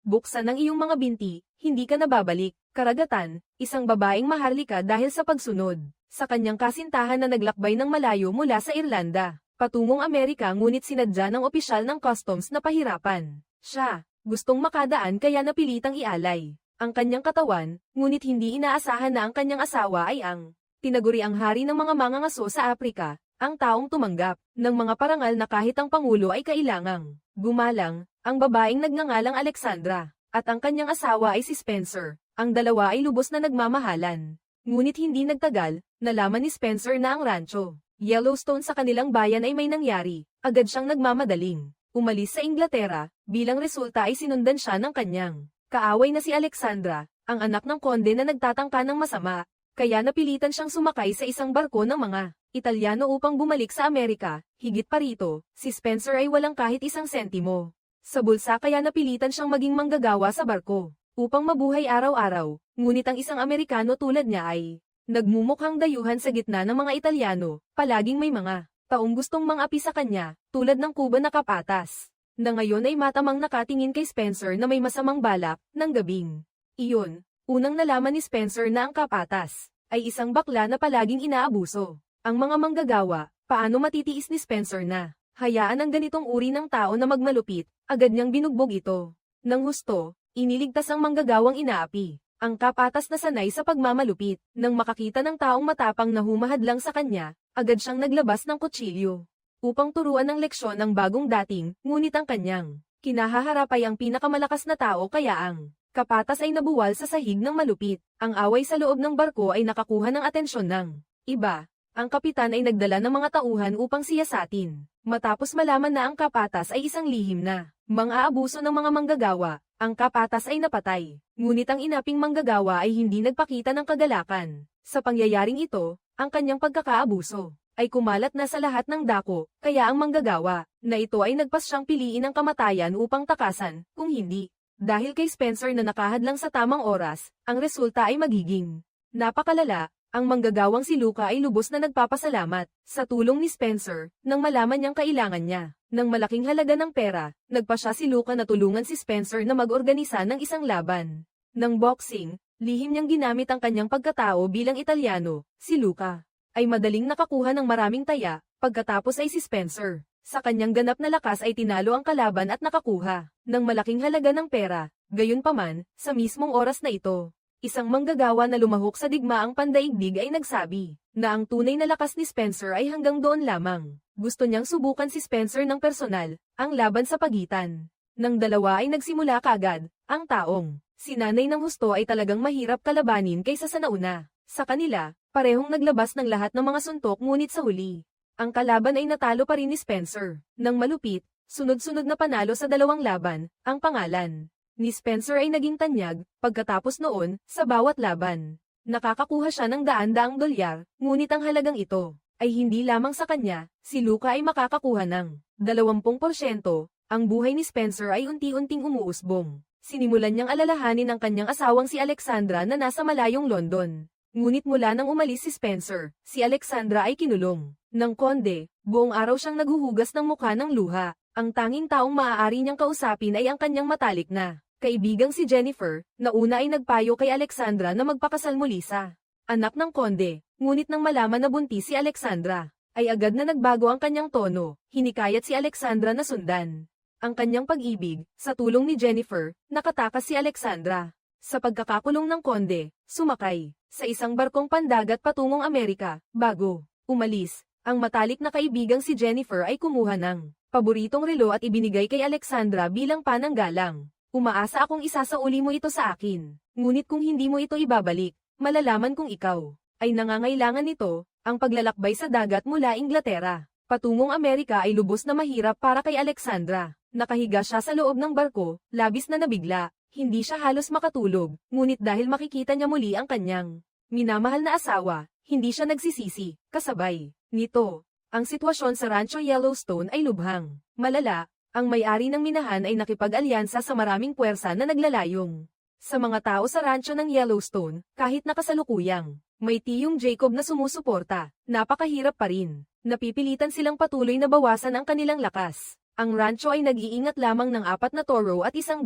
Buksan ang iyong mga binti, hindi ka nababalik. Karagatan, isang babaeng maharlika dahil sa pagsunod sa kanyang kasintahan na naglakbay ng malayo mula sa Irlanda patungong Amerika ngunit sinadya ng opisyal ng customs na pahirapan siya. Gustong makadaan kaya napilitang ialay ang kanyang katawan, ngunit hindi inaasahan na ang kanyang asawa ay ang tinaguriang hari ng mga mangangaso sa Aprika, ang taong tumanggap ng mga parangal na kahit ang Pangulo ay kailangang gumalang. Ang babaeng nagngangalang Alexandra, at ang kanyang asawa ay si Spencer. Ang dalawa ay lubos na nagmamahalan. Ngunit hindi nagtagal, nalaman ni Spencer na ang rancho Yellowstone sa kanilang bayan ay may nangyari. Agad siyang nagmamadaling umalis sa Inglaterra, bilang resulta ay sinundan siya ng kanyang kaaway na si Alexandra, ang anak ng konde na nagtatangka ng masama. Kaya napilitan siyang sumakay sa isang barko ng mga Italyano upang bumalik sa Amerika. Higit pa rito, si Spencer ay walang kahit isang sentimo sa bulsa kaya napilitan siyang maging manggagawa sa barko upang mabuhay araw-araw. Ngunit ang isang Amerikano tulad niya ay nagmumukhang dayuhan sa gitna ng mga Italyano. Palaging may mga taong gustong mangapi sa kanya, tulad ng Kuba na kapatas, na ngayon ay matamang nakatingin kay Spencer na may masamang balak ng gabing iyon. Unang nalaman ni Spencer na ang kapatas ay isang bakla na palaging inaabuso ang mga manggagawa. Paano matitiis ni Spencer na hayaan ang ganitong uri ng tao na magmalupit? Agad niyang binugbog ito. Nang husto, iniligtas ang manggagawang inaapi. Ang kapatas na sanay sa pagmamalupit. Nang makakita ng taong matapang na humahadlang sa kanya, agad siyang naglabas ng kutsilyo upang turuan ng leksyon ang bagong dating, ngunit ang kanyang kinahaharap ay ang pinakamalakas na tao kaya ang kapatas ay nabuwal sa sahig ng malupit. Ang away sa loob ng barko ay nakakuha ng atensyon ng iba. Ang kapitan ay nagdala ng mga tauhan upang siyasatin. Matapos malaman na ang kapatas ay isang lihim na mang-aabuso ng mga manggagawa, ang kapatas ay napatay. Ngunit ang inaping manggagawa ay hindi nagpakita ng kagalakan. Sa pangyayaring ito, ang kanyang pagkakaabuso ay kumalat na sa lahat ng dako, kaya ang manggagawa na ito ay nagpas siyang piliin ang kamatayan upang takasan, kung hindi. Dahil kay Spencer na nakahadlang sa tamang oras, ang resulta ay magiging napakalala. Ang manggagawang si Luca ay lubos na nagpapasalamat sa tulong ni Spencer nang malaman niyang kailangan niya ng malaking halaga ng pera. Nagpa siya si Luca na tulungan si Spencer na mag-organisa ng isang laban ng boxing. Lihim niyang ginamit ang kanyang pagkatao bilang Italyano. Si Luca ay madaling nakakuha ng maraming taya, pagkatapos ay si Spencer sa kanyang ganap na lakas ay tinalo ang kalaban at nakakuha ng malaking halaga ng pera. Gayunpaman, sa mismong oras na ito, isang manggagawa na lumahok sa digmaang pandaigdig ay nagsabi na ang tunay na lakas ni Spencer ay hanggang doon lamang. Gusto niyang subukan si Spencer ng personal. Ang laban sa pagitan ng dalawa ay nagsimula kaagad. Ang taong sinanay ng husto ay talagang mahirap kalabanin kaysa sa nauna. Sa kanila, parehong naglabas ng lahat ng mga suntok ngunit sa huli, ang kalaban ay natalo pa rin ni Spencer. Nang malupit, sunod-sunod na panalo sa dalawang laban, ang pangalan ni Spencer ay naging tanyag. Pagkatapos noon, sa bawat laban, nakakakuha siya ng daan-daang dolyar, ngunit ang halagang ito ay hindi lamang sa kanya. Si Luca ay makakakuha ng 20%. Ang buhay ni Spencer ay unti-unting umuusbong. Sinimulan niyang alalahanin ang kanyang asawang si Alexandra na nasa malayong London. Ngunit mula nang umalis si Spencer, si Alexandra ay kinulong ng konde. Buong araw siyang naghuhugas ng mukha ng luha. Ang tanging taong maaari niyang kausapin ay ang kanyang matalik na kaibigang si Jennifer, na una ay nagpayo kay Alexandra na magpakasal muli sa anak ng konde. Ngunit nang malaman na buntis si Alexandra, ay agad na nagbago ang kanyang tono. Hinikayat si Alexandra na sundan ang kanyang pag-ibig. Sa tulong ni Jennifer, nakatakas si Alexandra sa pagkakakulong ng konde, sumakay sa isang barkong pandagat patungong Amerika. Bago umalis, ang matalik na kaibigang si Jennifer ay kumuha ng paboritong relo at ibinigay kay Alexandra bilang pananggalang. Umaasa akong isasauli mo ito sa akin. Ngunit kung hindi mo ito ibabalik, malalaman kung ikaw ay nangangailangan nito. Ang paglalakbay sa dagat mula Inglaterra patungong Amerika ay lubos na mahirap para kay Alexandra. Nakahiga siya sa loob ng barko, labis na nabigla. Hindi siya halos makatulog, ngunit dahil makikita niya muli ang kanyang minamahal na asawa, hindi siya nagsisisi. Kasabay nito, ang sitwasyon sa Rancho Yellowstone ay lubhang malala. Ang may-ari ng minahan ay nakipag-alyansa sa maraming puwersa na naglalayong sa mga tao sa rancho ng Yellowstone. Kahit nakasalukuyang may tiyong Jacob na sumusuporta, napakahirap pa rin. Napipilitan silang patuloy na bawasan ang kanilang lakas. Ang rancho ay nag-iingat lamang ng 4 na toro at 100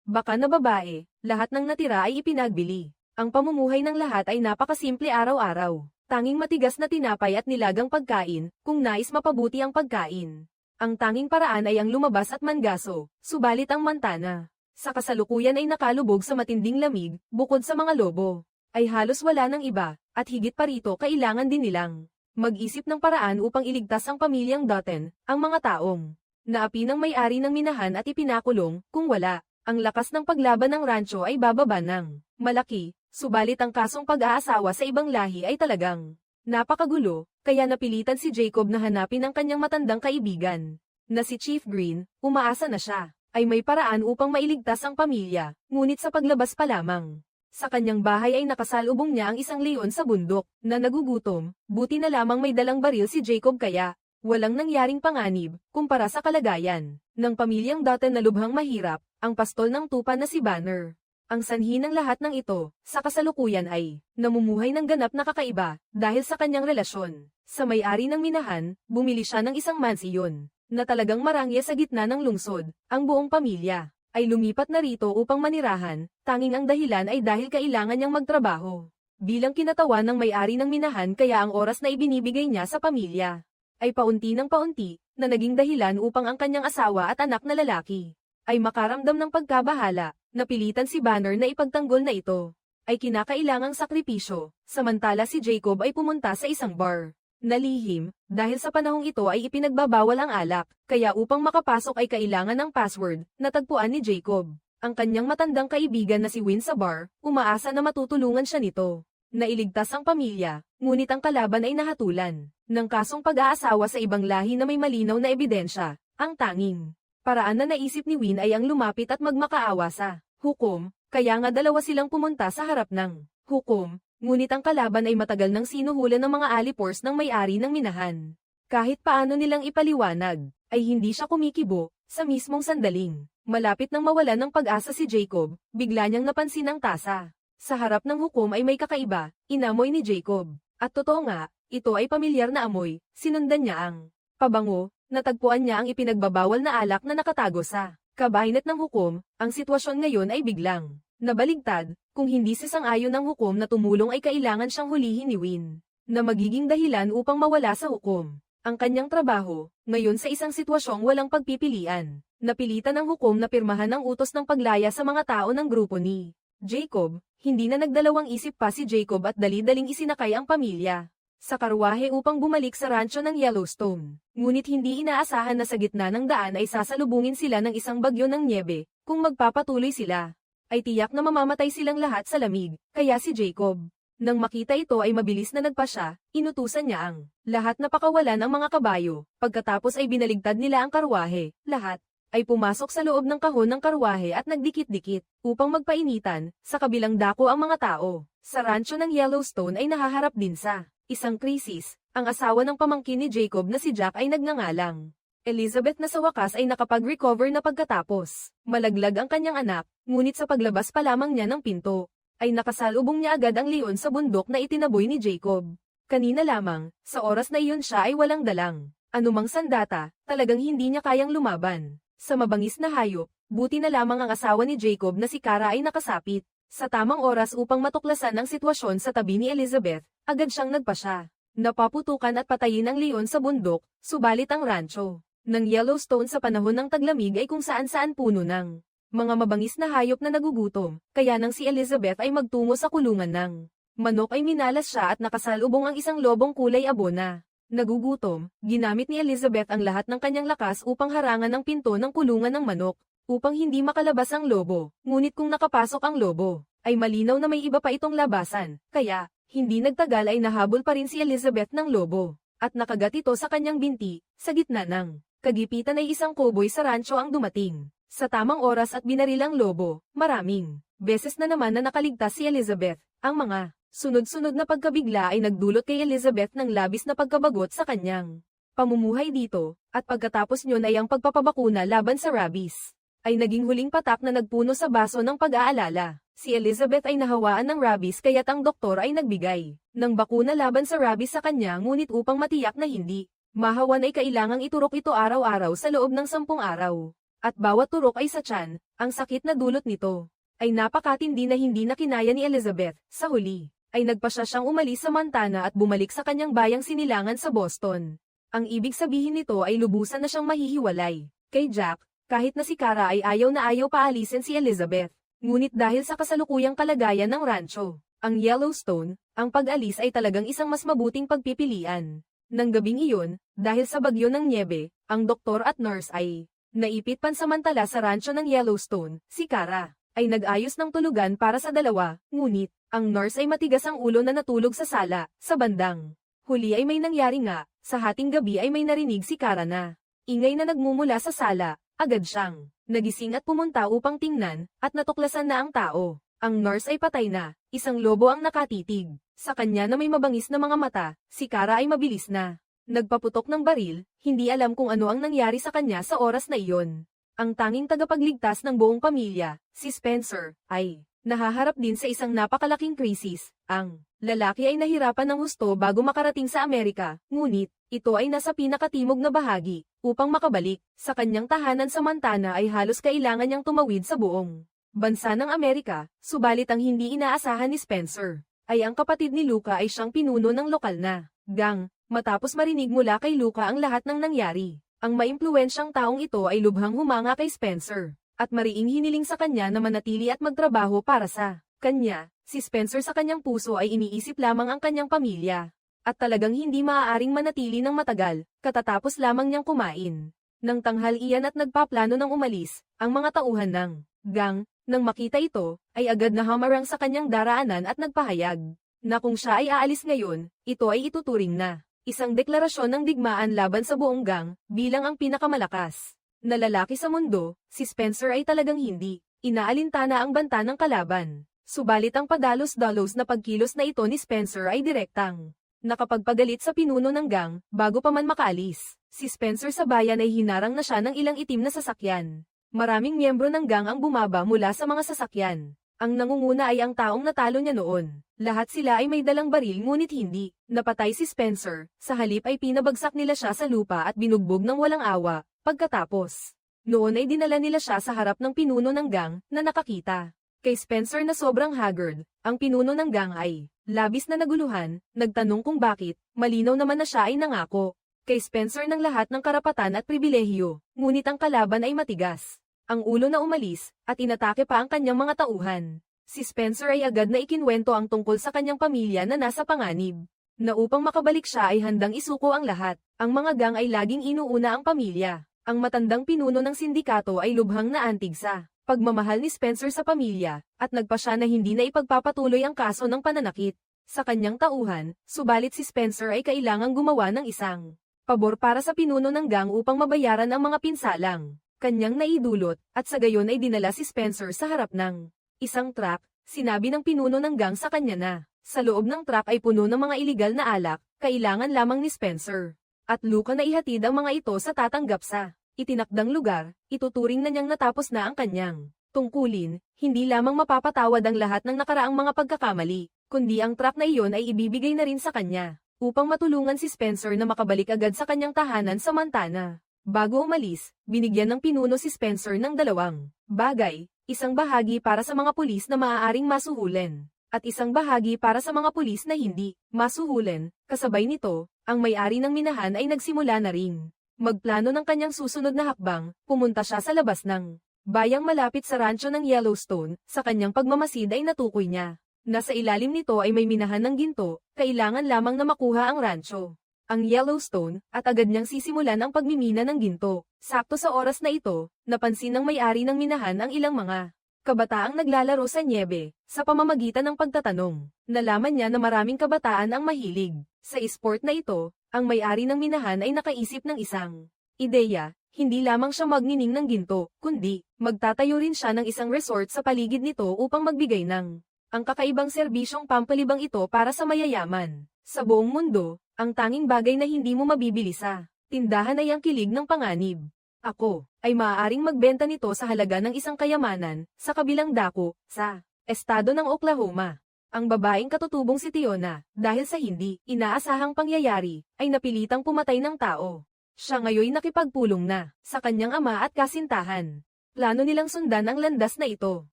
baka na babae, lahat ng natira ay ipinagbili. Ang pamumuhay ng lahat ay napakasimple araw-araw. Tanging matigas na tinapay at nilagang pagkain, kung nais mapabuti ang pagkain. Ang tanging paraan ay ang lumabas at mangaso, subalit ang mantana. Sa kasalukuyan ay nakalubog sa matinding lamig, bukod sa mga lobo. Ay halos wala ng iba, at higit pa rito kailangan din nilang mag-isip ng paraan upang iligtas ang pamilyang Dutton, ang mga taong naapi ng may-ari ng minahan at ipinakulong, kung wala, ang lakas ng paglaban ng rancho ay bababa ng malaki, subalit ang kasong pag-aasawa sa ibang lahi ay talagang napakagulo, kaya napilitan si Jacob na hanapin ang kanyang matandang kaibigan, na si Chief Green. Umaasa na siya ay may paraan upang mailigtas ang pamilya, ngunit sa paglabas pa lamang sa kanyang bahay ay nakasalubong niya ang isang leon sa bundok, na nagugutom. Buti na lamang may dalang baril si Jacob kaya walang nangyaring panganib, kumpara sa kalagayan ng pamilyang Dutton na lubhang mahirap, ang pastol ng tupa na si Banner. Ang sanhi ng lahat ng ito, sa kasalukuyan ay namumuhay ng ganap na kakaiba, dahil sa kanyang relasyon. Sa may-ari ng minahan, bumili siya ng isang mansiyon, na talagang marangya sa gitna ng lungsod. Ang buong pamilya ay lumipat na rito upang manirahan, tanging ang dahilan ay dahil kailangan niyang magtrabaho bilang kinatawan ng may-ari ng minahan, kaya ang oras na ibinibigay niya sa pamilya ay paunti ng paunti, na naging dahilan upang ang kanyang asawa at anak na lalaki ay makaramdam ng pagkabahala. Napilitan si Banner na ipagtanggol na ito ay kinakailangang sakripisyo, samantala si Jacob ay pumunta sa isang bar na lihim, dahil sa panahong ito ay ipinagbabawal ang alak, kaya upang makapasok ay kailangan ng password. Natagpuan ni Jacob ang kanyang matandang kaibigan na si Win sa bar, umaasa na matutulungan siya nito. Nailigtas ang pamilya, ngunit ang kalaban ay nahatulan ng kasong pag-aasawa sa ibang lahi na may malinaw na ebidensya. Ang tanging paraan na naisip ni Win ay ang lumapit at magmakaawa sa hukom, kaya nga dalawa silang pumunta sa harap ng hukom, ngunit ang kalaban ay matagal nang sinuhulan ng mga alipors ng may-ari ng minahan. Kahit paano nilang ipaliwanag, ay hindi siya kumikibo. Sa mismong sandaling malapit nang mawalan ng pag-asa si Jacob, bigla niyang napansin ang tasa. Sa harap ng hukom ay may kakaiba, inamoy ni Jacob. At totoo nga, ito ay pamilyar na amoy. Sinundan niya ang pabango, natagpuan niya ang ipinagbabawal na alak na nakatago sa kabinet ng hukom. Ang sitwasyon ngayon ay biglang nabaligtad. Kung hindi sisang-ayon ng hukom na tumulong ay kailangan siyang hulihin ni Win, na magiging dahilan upang mawala sa hukom ang kanyang trabaho. Ngayon sa isang sitwasyong walang pagpipilian, napilitan ng hukom na pirmahan ang utos ng paglaya sa mga tao ng grupo ni Jacob. Hindi na nagdalawang isip pa si Jacob at dali-daling isinakay ang pamilya sa karwahe upang bumalik sa rancho ng Yellowstone. Ngunit hindi inaasahan na sa gitna ng daan ay sasalubungin sila ng isang bagyo ng nyebe. Kung magpapatuloy sila, ay tiyak na mamamatay silang lahat sa lamig, kaya si Jacob, nang makita ito ay mabilis na nagpasya, inutusan niya ang lahat na pakawalan ang mga kabayo. Pagkatapos ay binaligtad nila ang karwahe, lahat ay pumasok sa loob ng kahon ng karwahe at nagdikit-dikit, upang magpainitan. Sa kabilang dako ang mga tao sa rancho ng Yellowstone ay nahaharap din sa isang krisis. Ang asawa ng pamangkin ni Jacob na si Jack ay nagngangalang Elizabeth na sa wakas ay nakapag-recover na pagkatapos malaglag ang kanyang anak, ngunit sa paglabas pa lamang niya ng pinto, ay nakasalubong niya agad ang leon sa bundok na itinaboy ni Jacob. Kanina lamang, sa oras na iyon siya ay walang dalang anumang sandata, talagang hindi niya kayang lumaban sa mabangis na hayop. Buti na lamang ang asawa ni Jacob na si Kara ay nakasapit sa tamang oras upang matuklasan ang sitwasyon sa tabi ni Elizabeth. Agad siyang nagpasya napaputukan at patayin ang leon sa bundok, subalit ang rancho ng Yellowstone sa panahon ng taglamig ay kung saan-saan puno ng mga mabangis na hayop na nagugutom, kaya nang si Elizabeth ay magtungo sa kulungan ng manok ay minalas siya at nakasalubong ang isang lobong kulay abo na nagugutom. Ginamit ni Elizabeth ang lahat ng kanyang lakas upang harangan ang pinto ng kulungan ng manok, upang hindi makalabas ang lobo. Ngunit kung nakapasok ang lobo, ay malinaw na may iba pa itong labasan, kaya hindi nagtagal ay nahabol pa rin si Elizabeth ng lobo, at nakagat ito sa kanyang binti. Sa gitna ng kagipitan ay isang cowboy sa rancho ang dumating sa tamang oras at binaril ang lobo. Maraming beses na naman na nakaligtas si Elizabeth. Ang mga sunod-sunod na pagkabigla ay nagdulot kay Elizabeth ng labis na pagkabagot sa kanyang pamumuhay dito, at pagkatapos nyon ay ang pagpapabakuna laban sa rabies ay naging huling patak na nagpuno sa baso ng pag-aalala. Si Elizabeth ay nahawaan ng rabies kaya't ang doktor ay nagbigay ng bakuna laban sa rabies sa kanya, ngunit upang matiyak na hindi mahawan ay kailangang iturok ito araw-araw sa loob ng 10 araw. At bawat turok ay sa tiyan, ang sakit na dulot nito ay napakatindi na hindi na kinaya ni Elizabeth. Sa huli, ay nagpa siyang umalis sa Montana at bumalik sa kanyang bayang sinilangan sa Boston. Ang ibig sabihin nito ay lubusan na siyang mahihiwalay kay Jack, kahit na si Kara ay ayaw na ayaw paalisin si Elizabeth. Ngunit dahil sa kasalukuyang kalagayan ng rancho, ang Yellowstone, ang pag-alis ay talagang isang mas mabuting pagpipilian. Nang gabing iyon, dahil sa bagyo ng nyebe, ang doktor at nurse ay naipit pansamantala sa rancho ng Yellowstone. Si Kara ay nag-ayos ng tulugan para sa dalawa, ngunit ang nurse ay matigas ang ulo na natulog sa sala. Sa bandang huli ay may nangyari nga, sa hating gabi ay may narinig si Kara na ingay na nagmumula sa sala. Agad siyang nagising at pumunta upang tingnan, at natuklasan na ang tao. Ang nurse ay patay na, isang lobo ang nakatitig sa kanya na may mabangis na mga mata. Si Kara ay mabilis na nagpaputok ng baril, hindi alam kung ano ang nangyari sa kanya sa oras na iyon. Ang tanging tagapagligtas ng buong pamilya, si Spencer, ay nahaharap din sa isang napakalaking krisis. Ang lalaki ay nahirapan ng husto bago makarating sa Amerika, ngunit ito ay nasa pinakatimog na bahagi. Upang makabalik sa kanyang tahanan sa Montana ay halos kailangan niyang tumawid sa buong bansa ng Amerika, subalit ang hindi inaasahan ni Spencer ay ang kapatid ni Luca ay siyang pinuno ng lokal na gang. Matapos marinig mula kay Luca ang lahat ng nangyari, ang maimpluwensyang taong ito ay lubhang humanga kay Spencer, at mariing hiniling sa kanya na manatili at magtrabaho para sa kanya. Si Spencer sa kanyang puso ay iniisip lamang ang kanyang pamilya. At talagang hindi maaaring manatili ng matagal, katatapos lamang niyang kumain ng tanghalian at nagpaplano ng umalis. Ang mga tauhan ng gang, nang makita ito, ay agad na hamarang sa kanyang daraanan at nagpahayag na kung siya ay aalis ngayon, ito ay ituturing na isang deklarasyon ng digmaan laban sa buong gang, bilang ang pinakamalakas na lalaki sa mundo. Si Spencer ay talagang hindi inaalintana ang banta ng kalaban. Subalit ang padalos-dalos na pagkilos na ito ni Spencer ay direktang nakapagpagalit sa pinuno ng gang. Bago pa man makaalis, si Spencer sa bayan ay hinarang na siya ng ilang itim na sasakyan. Maraming miyembro ng gang ang bumaba mula sa mga sasakyan. Ang nangunguna ay ang taong natalo niya noon. Lahat sila ay may dalang baril ngunit hindi napatay si Spencer. Sa halip ay pinabagsak nila siya sa lupa at binugbog ng walang awa. Pagkatapos noon ay dinala nila siya sa harap ng pinuno ng gang na nakakita kay Spencer na sobrang haggard. Ang pinuno ng gang ay labis na naguluhan, nagtanong kung bakit. Malinaw naman na siya ay nangako kay Spencer ng lahat ng karapatan at pribilehiyo, ngunit ang kalaban ay matigas. Ang ulo na umalis, at inatake pa ang kanyang mga tauhan. Si Spencer ay agad na ikinwento ang tungkol sa kanyang pamilya na nasa panganib, na upang makabalik siya ay handang isuko ang lahat. Ang mga gang ay laging inuuna ang pamilya. Ang matandang pinuno ng sindikato ay lubhang naantig sa pagmamahal ni Spencer sa pamilya, at nagpa siya na hindi na ipagpapatuloy ang kaso ng pananakit sa kanyang tauhan. Subalit si Spencer ay kailangang gumawa ng isang pabor para sa pinuno ng gang upang mabayaran ang mga pinsalang kanyang naidulot, at sa gayon ay dinala si Spencer sa harap ng isang truck. Sinabi ng pinuno ng gang sa kanya na sa loob ng truck ay puno ng mga iligal na alak. Kailangan lamang ni Spencer at Luca na ihatid ang mga ito sa tatanggap sa itinakdang lugar. Ituturing na niyang natapos na ang kanyang tungkulin. Hindi lamang mapapatawad ang lahat ng nakaraang mga pagkakamali, kundi ang truck na iyon ay ibibigay na rin sa kanya, upang matulungan si Spencer na makabalik agad sa kanyang tahanan sa Montana. Bago umalis, binigyan ng pinuno si Spencer ng dalawang bagay, isang bahagi para sa mga pulis na maaaring masuhulan, at isang bahagi para sa mga pulis na hindi masuhulan. Kasabay nito, ang may-ari ng minahan ay nagsimula na rin magplano ng kanyang susunod na hakbang. Pumunta siya sa labas ng bayang malapit sa rancho ng Yellowstone. Sa kanyang pagmamasid ay natukoy niya na sa ilalim nito ay may minahan ng ginto. Kailangan lamang na makuha ang rancho, ang Yellowstone, at agad niyang sisimulan ang pagmimina ng ginto. Sakto sa oras na ito, napansin ng may-ari ng minahan ang ilang mga kabataang naglalaro sa nyebe. Sa pamamagitan ng pagtatanong, nalaman niya na maraming kabataan ang mahilig sa sport na ito. Ang may-ari ng minahan ay nakaisip ng isang ideya. Hindi lamang siya magnining ng ginto, kundi magtatayo rin siya ng isang resort sa paligid nito upang magbigay ng ang kakaibang serbisyong pampalibang ito para sa mayayaman. Sa buong mundo, ang tanging bagay na hindi mo mabibili sa tindahan ay ang kilig ng panganib. Ako ay maaaring magbenta nito sa halaga ng isang kayamanan sa kabilang dako sa estado ng Oklahoma. Ang babaeng katutubong si Tiona, dahil sa hindi inaasahang pangyayari, ay napilitang pumatay ng tao. Siya ngayoy nakipagpulong na sa kanyang ama at kasintahan. Plano nilang sundan ang landas na ito,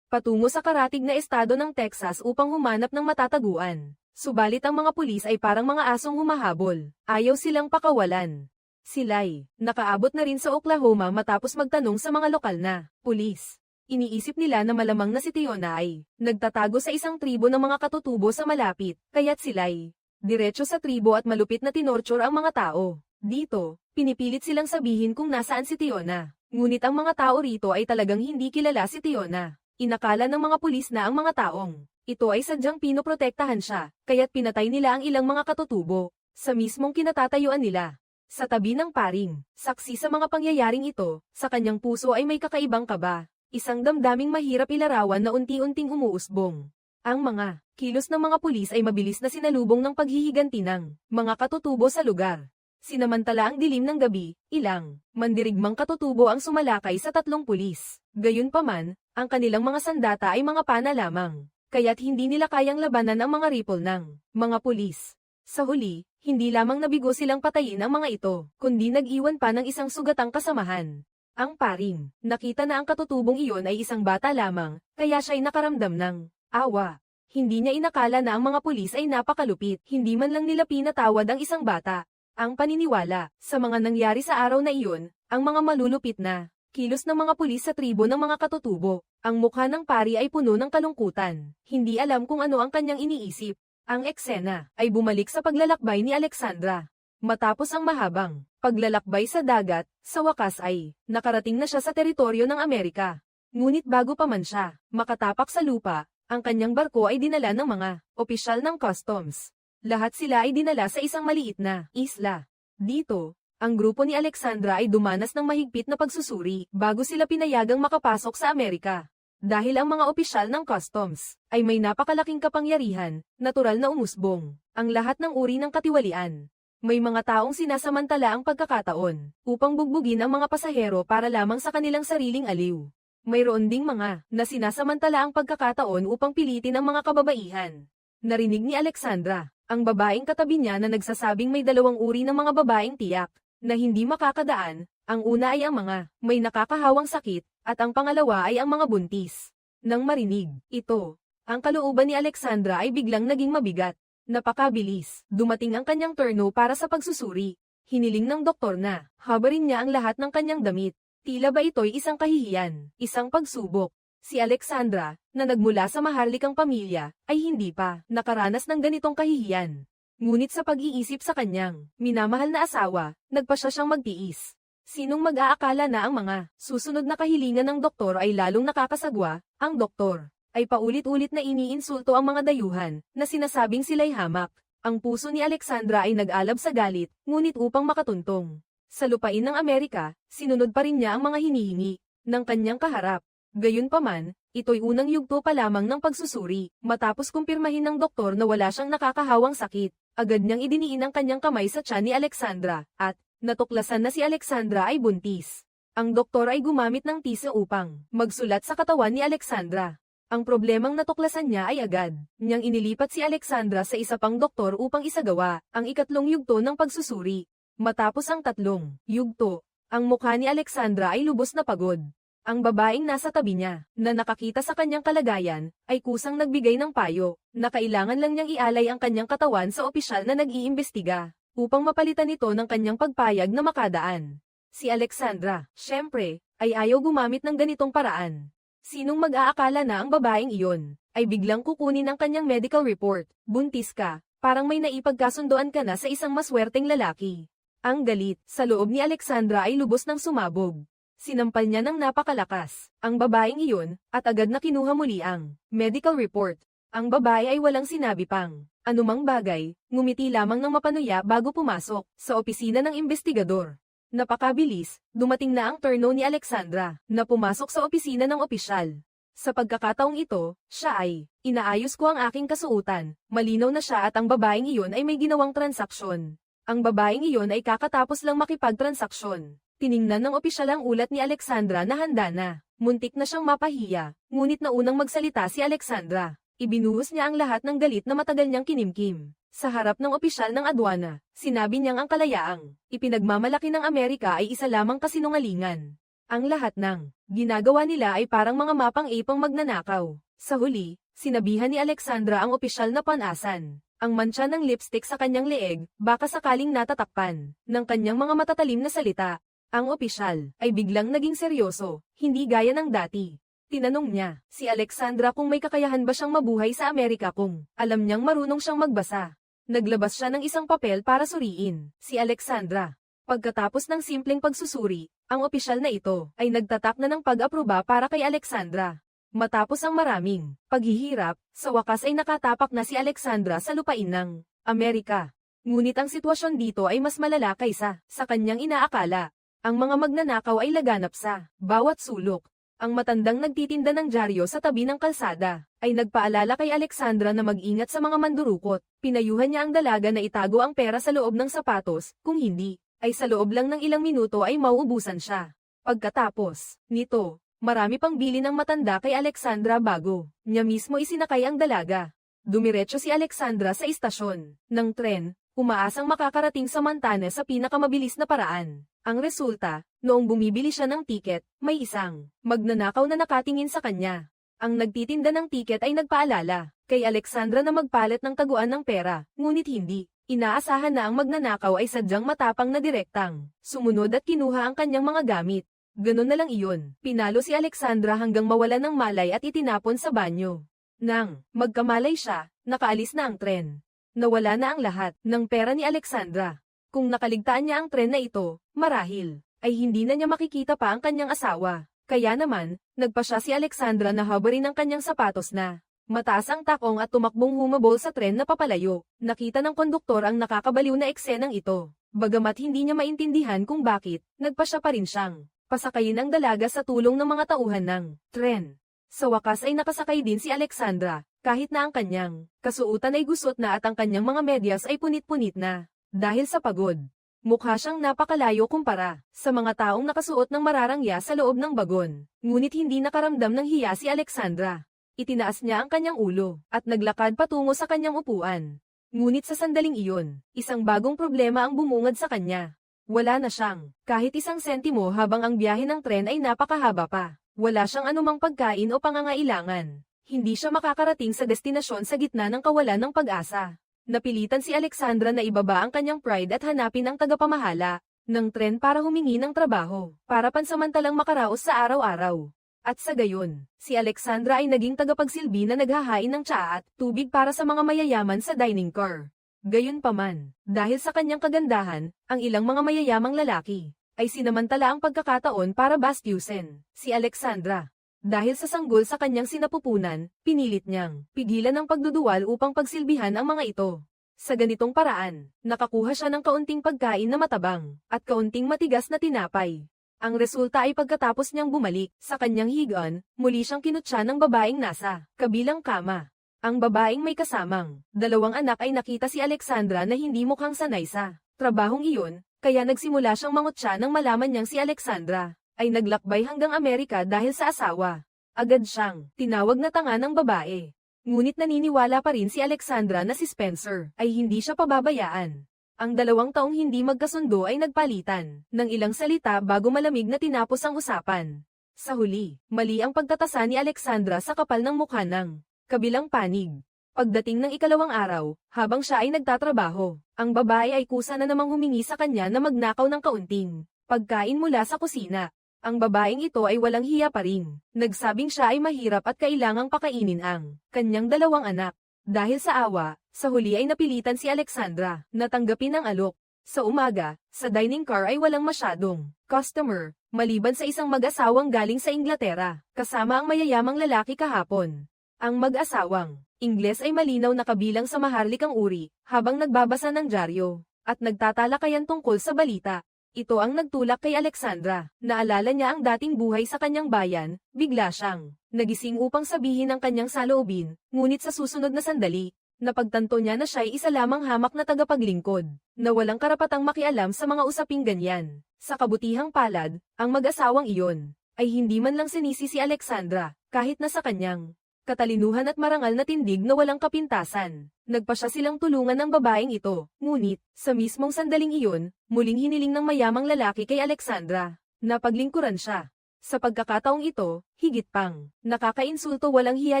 patungo sa karatig na estado ng Texas upang humanap ng matataguan. Subalit ang mga pulis ay parang mga asong humahabol, ayaw silang pakawalan. Sila'y nakaabot na rin sa Oklahoma matapos magtanong sa mga lokal na pulis. Iniisip nila na malamang na si Tiona ay nagtatago sa isang tribo ng mga katutubo sa malapit, kaya't sila'y diretso sa tribo at malupit na tinorture ang mga tao. Dito, pinipilit silang sabihin kung nasaan si Tiona. Ngunit ang mga tao rito ay talagang hindi kilala si Tiona. Inakala ng mga pulis na ang mga taong ito ay sadyang pinoprotektahan siya, kaya't pinatay nila ang ilang mga katutubo sa mismong kinatatayuan nila. Sa tabi ng paring, saksi sa mga pangyayaring ito, sa kanyang puso ay may kakaibang kaba, isang damdaming mahirap ilarawan na unti-unting umuusbong. Ang mga kilos ng mga pulis ay mabilis na sinalubong ng paghihiganti ng mga katutubo sa lugar. Sinamantala ang dilim ng gabi, ilang mandirigmang katutubo ang sumalakay sa 3 pulis. Gayunpaman, ang kanilang mga sandata ay mga pana lamang, kaya't hindi nila kayang labanan ang mga rifle ng mga pulis. Sa huli, hindi lamang nabigo silang patayin ang mga ito, kundi nag-iwan pa ng isang sugatang kasamahan. Ang paring, nakita na ang katutubong iyon ay isang bata lamang, kaya siya'y nakaramdam ng awa. Hindi niya inakala na ang mga pulis ay napakalupit, hindi man lang nila pinatawad ang isang bata. Ang paniniwala, sa mga nangyari sa araw na iyon, ang mga malulupit na kilos ng mga pulis sa tribo ng mga katutubo. Ang mukha ng pari ay puno ng kalungkutan. Hindi alam kung ano ang kanyang iniisip. Ang eksena ay bumalik sa paglalakbay ni Alexandra. Matapos ang mahabang paglalakbay sa dagat, sa wakas ay nakarating na siya sa teritoryo ng Amerika. Ngunit bago pa man siya makatapak sa lupa, ang kanyang barko ay dinala ng mga opisyal ng customs. Lahat sila ay dinala sa isang maliit na isla. Dito, ang grupo ni Alexandra ay dumanas ng mahigpit na pagsusuri bago sila pinayagang makapasok sa Amerika. Dahil ang mga opisyal ng customs ay may napakalaking kapangyarihan, natural na umusbong ang lahat ng uri ng katiwalian. May mga taong sinasamantala ang pagkakataon upang bugbugin ang mga pasahero para lamang sa kanilang sariling aliw. Mayroon ding mga na sinasamantala ang pagkakataon upang pilitin ang mga kababaihan. Narinig ni Alexandra ang babaeng katabi niya na nagsasabing may 2 uri ng mga babaeng tiyak na hindi makakadaan. Ang una ay ang mga may nakakahawang sakit, at ang pangalawa ay ang mga buntis. Nang marinig ito, ang kalooban ni Alexandra ay biglang naging mabigat. Napakabilis, dumating ang kanyang turno para sa pagsusuri. Hiniling ng doktor na habarin niya ang lahat ng kanyang damit. Tila ba ito'y isang kahihiyan, isang pagsubok. Si Alexandra, na nagmula sa maharlikang pamilya, ay hindi pa nakaranas ng ganitong kahihiyan. Ngunit sa pag-iisip sa kanyang minamahal na asawa, nagpasya siyang magtiis. Sinong mag-aakala na ang mga susunod na kahilingan ng doktor ay lalong nakakasagwa? Ang doktor ay paulit-ulit na iniinsulto ang mga dayuhan na sinasabing sila'y hamak. Ang puso ni Alexandra ay nag-alab sa galit, ngunit upang makatuntong sa lupain ng Amerika, sinunod pa rin niya ang mga hinihingi ng kanyang kaharap. Gayunpaman, ito'y unang yugto pa lamang ng pagsusuri. Matapos kumpirmahin ng doktor na wala siyang nakakahawang sakit, agad niyang idiniin ang kanyang kamay sa tiyan ni Alexandra, at natuklasan na si Alexandra ay buntis. Ang doktor ay gumamit ng tisa upang magsulat sa katawan ni Alexandra. Ang problemang natuklasan niya ay agad niyang inilipat si Alexandra sa isa pang doktor upang isagawa ang ikatlong yugto ng pagsusuri. Matapos ang 3 yugto, ang mukha ni Alexandra ay lubos na pagod. Ang babaeng nasa tabi niya, na nakakita sa kanyang kalagayan, ay kusang nagbigay ng payo, na kailangan lang niyang ialay ang kanyang katawan sa opisyal na nag-iimbestiga, upang mapalitan ito ng kanyang pagpayag na makadaan. Si Alexandra, syempre, ay ayaw gumamit ng ganitong paraan. Sinong mag-aakala na ang babaeng iyon, ay biglang kukunin ang kanyang medical report, buntis ka, parang may naipagkasundoan ka na sa isang maswerteng lalaki. Ang galit, sa loob ni Alexandra ay lubos ng sumabog. Sinampal niya ng napakalakas ang babaeng iyon, at agad na kinuha muli ang medical report. Ang babae ay walang sinabi pang anumang bagay, ngumiti lamang ng mapanuya bago pumasok sa opisina ng investigador. Napakabilis, dumating na ang turno ni Alexandra, na pumasok sa opisina ng opisyal. Sa pagkakataong ito, siya ay, inaayos ko ang aking kasuotan, malinaw na siya at ang babaeng iyon ay may ginawang transaksyon. Ang babaeng iyon ay kakatapos lang makipagtransaksyon. Tiningnan ng opisyal ang ulat ni Alexandra na handa na. Muntik na siyang mapahiya, ngunit naunang magsalita si Alexandra. Ibinuhos niya ang lahat ng galit na matagal niyang kinimkim. Sa harap ng opisyal ng adwana, sinabi niyang ang kalayaang ipinagmamalaki ng Amerika ay isa lamang kasinungalingan. Ang lahat ng ginagawa nila ay parang mga mapang-ipang magnanakaw. Sa huli, sinabihan ni Alexandra ang opisyal na panasan. Ang mantsa ng lipstick sa kanyang leeg, baka sakaling natatakpan ng kanyang mga matatalim na salita. Ang opisyal ay biglang naging seryoso, hindi gaya ng dati. Tinanong niya si Alexandra kung may kakayahan ba siyang mabuhay sa Amerika kung alam niyang marunong siyang magbasa. Naglabas siya ng isang papel para suriin si Alexandra. Pagkatapos ng simpleng pagsusuri, ang opisyal na ito ay nagtatak na ng pag-aproba para kay Alexandra. Matapos ang maraming paghihirap, sa wakas ay nakatapak na si Alexandra sa lupain ng Amerika. Ngunit ang sitwasyon dito ay mas malala kaysa sa kanyang inaakala. Ang mga magnanakaw ay laganap sa bawat sulok. Ang matandang nagtitinda ng dyaryo sa tabi ng kalsada ay nagpaalala kay Alexandra na mag-ingat sa mga mandurukot. Pinayuhan niya ang dalaga na itago ang pera sa loob ng sapatos, kung hindi, ay sa loob lang ng ilang minuto ay mauubusan siya. Pagkatapos nito, marami pang bili ng matanda kay Alexandra bago niya mismo isinakay ang dalaga. Dumiretso si Alexandra sa istasyon ng tren, umaasang makakarating sa Montana sa pinakamabilis na paraan. Ang resulta, noong bumibili siya ng tiket, may isang magnanakaw na nakatingin sa kanya. Ang nagtitinda ng tiket ay nagpaalala kay Alexandra na magpalit ng taguan ng pera, ngunit hindi. Inaasahan na ang magnanakaw ay sadyang matapang na direktang sumunod at kinuha ang kanyang mga gamit. Ganun na lang iyon. Pinalo si Alexandra hanggang mawala ng malay at itinapon sa banyo. Nang magkamalay siya, nakaalis na ang tren. Nawala na ang lahat ng pera ni Alexandra. Kung nakaligtaan niya ang tren na ito, marahil, ay hindi na niya makikita pa ang kanyang asawa. Kaya naman, nagpa siya si Alexandra na habarin ang kanyang sapatos na mataas ang takong at tumakbong humabol sa tren na papalayo. Nakita ng konduktor ang nakakabaliw na eksenang ito. Bagamat hindi niya maintindihan kung bakit, nagpa siya pa rin siyang pasakayin ang dalaga sa tulong ng mga tauhan ng tren. Sa wakas ay nakasakay din si Alexandra, kahit na ang kanyang kasuotan ay gusot na at ang kanyang mga medyas ay punit-punit na. Dahil sa pagod, mukha siyang napakalayo kumpara sa mga taong nakasuot ng mararangya sa loob ng bagon. Ngunit hindi nakaramdam ng hiya si Alexandra. Itinaas niya ang kanyang ulo at naglakad patungo sa kanyang upuan. Ngunit sa sandaling iyon, isang bagong problema ang bumungad sa kanya. Wala na siyang kahit isang sentimo habang ang biyahe ng tren ay napakahaba pa. Wala siyang anumang pagkain o pangangailangan. Hindi siya makakarating sa destinasyon sa gitna ng kawalan ng pag-asa. Napilitan si Alexandra na ibaba ang kanyang pride at hanapin ang tagapamahala ng tren para humingi ng trabaho, para pansamantalang makaraos sa araw-araw. At sa gayon, si Alexandra ay naging tagapagsilbi na naghahain ng tsaa at tubig para sa mga mayayaman sa dining car. Gayunpaman, dahil sa kanyang kagandahan, ang ilang mga mayayamang lalaki ay sinamantala ang pagkakataon para bastyusin si Alexandra. Dahil sa sanggol sa kanyang sinapupunan, pinilit niyang pigilan ang pagduduwal upang pagsilbihan ang mga ito. Sa ganitong paraan, nakakuha siya ng kaunting pagkain na matabang at kaunting matigas na tinapay. Ang resulta ay pagkatapos niyang bumalik sa kanyang higaan, muli siyang kinutya ng babaeng nasa kabilang kama. Ang babaeng may kasamang dalawang anak ay nakita si Alexandra na hindi mukhang sanay sa trabahong iyon, kaya nagsimula siyang mangutya nang malaman niyang si Alexandra ay naglakbay hanggang Amerika dahil sa asawa. Agad siyang tinawag na tanga ng babae. Ngunit naniniwala pa rin si Alexandra na si Spencer ay hindi siya pababayaan. Ang 2 taong hindi magkasundo ay nagpalitan ng ilang salita bago malamig na tinapos ang usapan. Sa huli, mali ang pagtatasa ni Alexandra sa kapal ng mukha ng kabilang panig. Pagdating ng ikalawang araw, habang siya ay nagtatrabaho, ang babae ay kusa na namang humingi sa kanya na magnakaw ng kaunting pagkain mula sa kusina. Ang babaeng ito ay walang hiya pa rin. Nagsabing siya ay mahirap at kailangang pakainin ang kanyang 2 anak. Dahil sa awa, sa huli ay napilitan si Alexandra na tanggapin ang alok. Sa umaga, sa dining car ay walang masyadong customer, maliban sa isang mag-asawang galing sa Inglaterra, kasama ang mayayamang lalaki kahapon. Ang mag-asawang Ingles ay malinaw na kabilang sa maharlikang uri, habang nagbabasa ng dyaryo, at nagtatalakayan tungkol sa balita. Ito ang nagtulak kay Alexandra. Naalala niya ang dating buhay sa kanyang bayan, bigla siyang nagising upang sabihin ang kanyang saloobin, ngunit sa susunod na sandali, napagtanto niya na siya'y isa lamang hamak na tagapaglingkod, na walang karapatang makialam sa mga usaping ganyan. Sa kabutihang palad, ang mag-asawang iyon, ay hindi man lang sinisi si Alexandra, kahit na sa kanyang katalinuhan at marangal na tindig na walang kapintasan. Nagpasya silang tulungan ng babaeng ito, ngunit, sa mismong sandaling iyon, muling hiniling ng mayamang lalaki kay Alexandra, na paglingkuran siya. Sa pagkakataong ito, higit pang, nakakainsulto walang hiya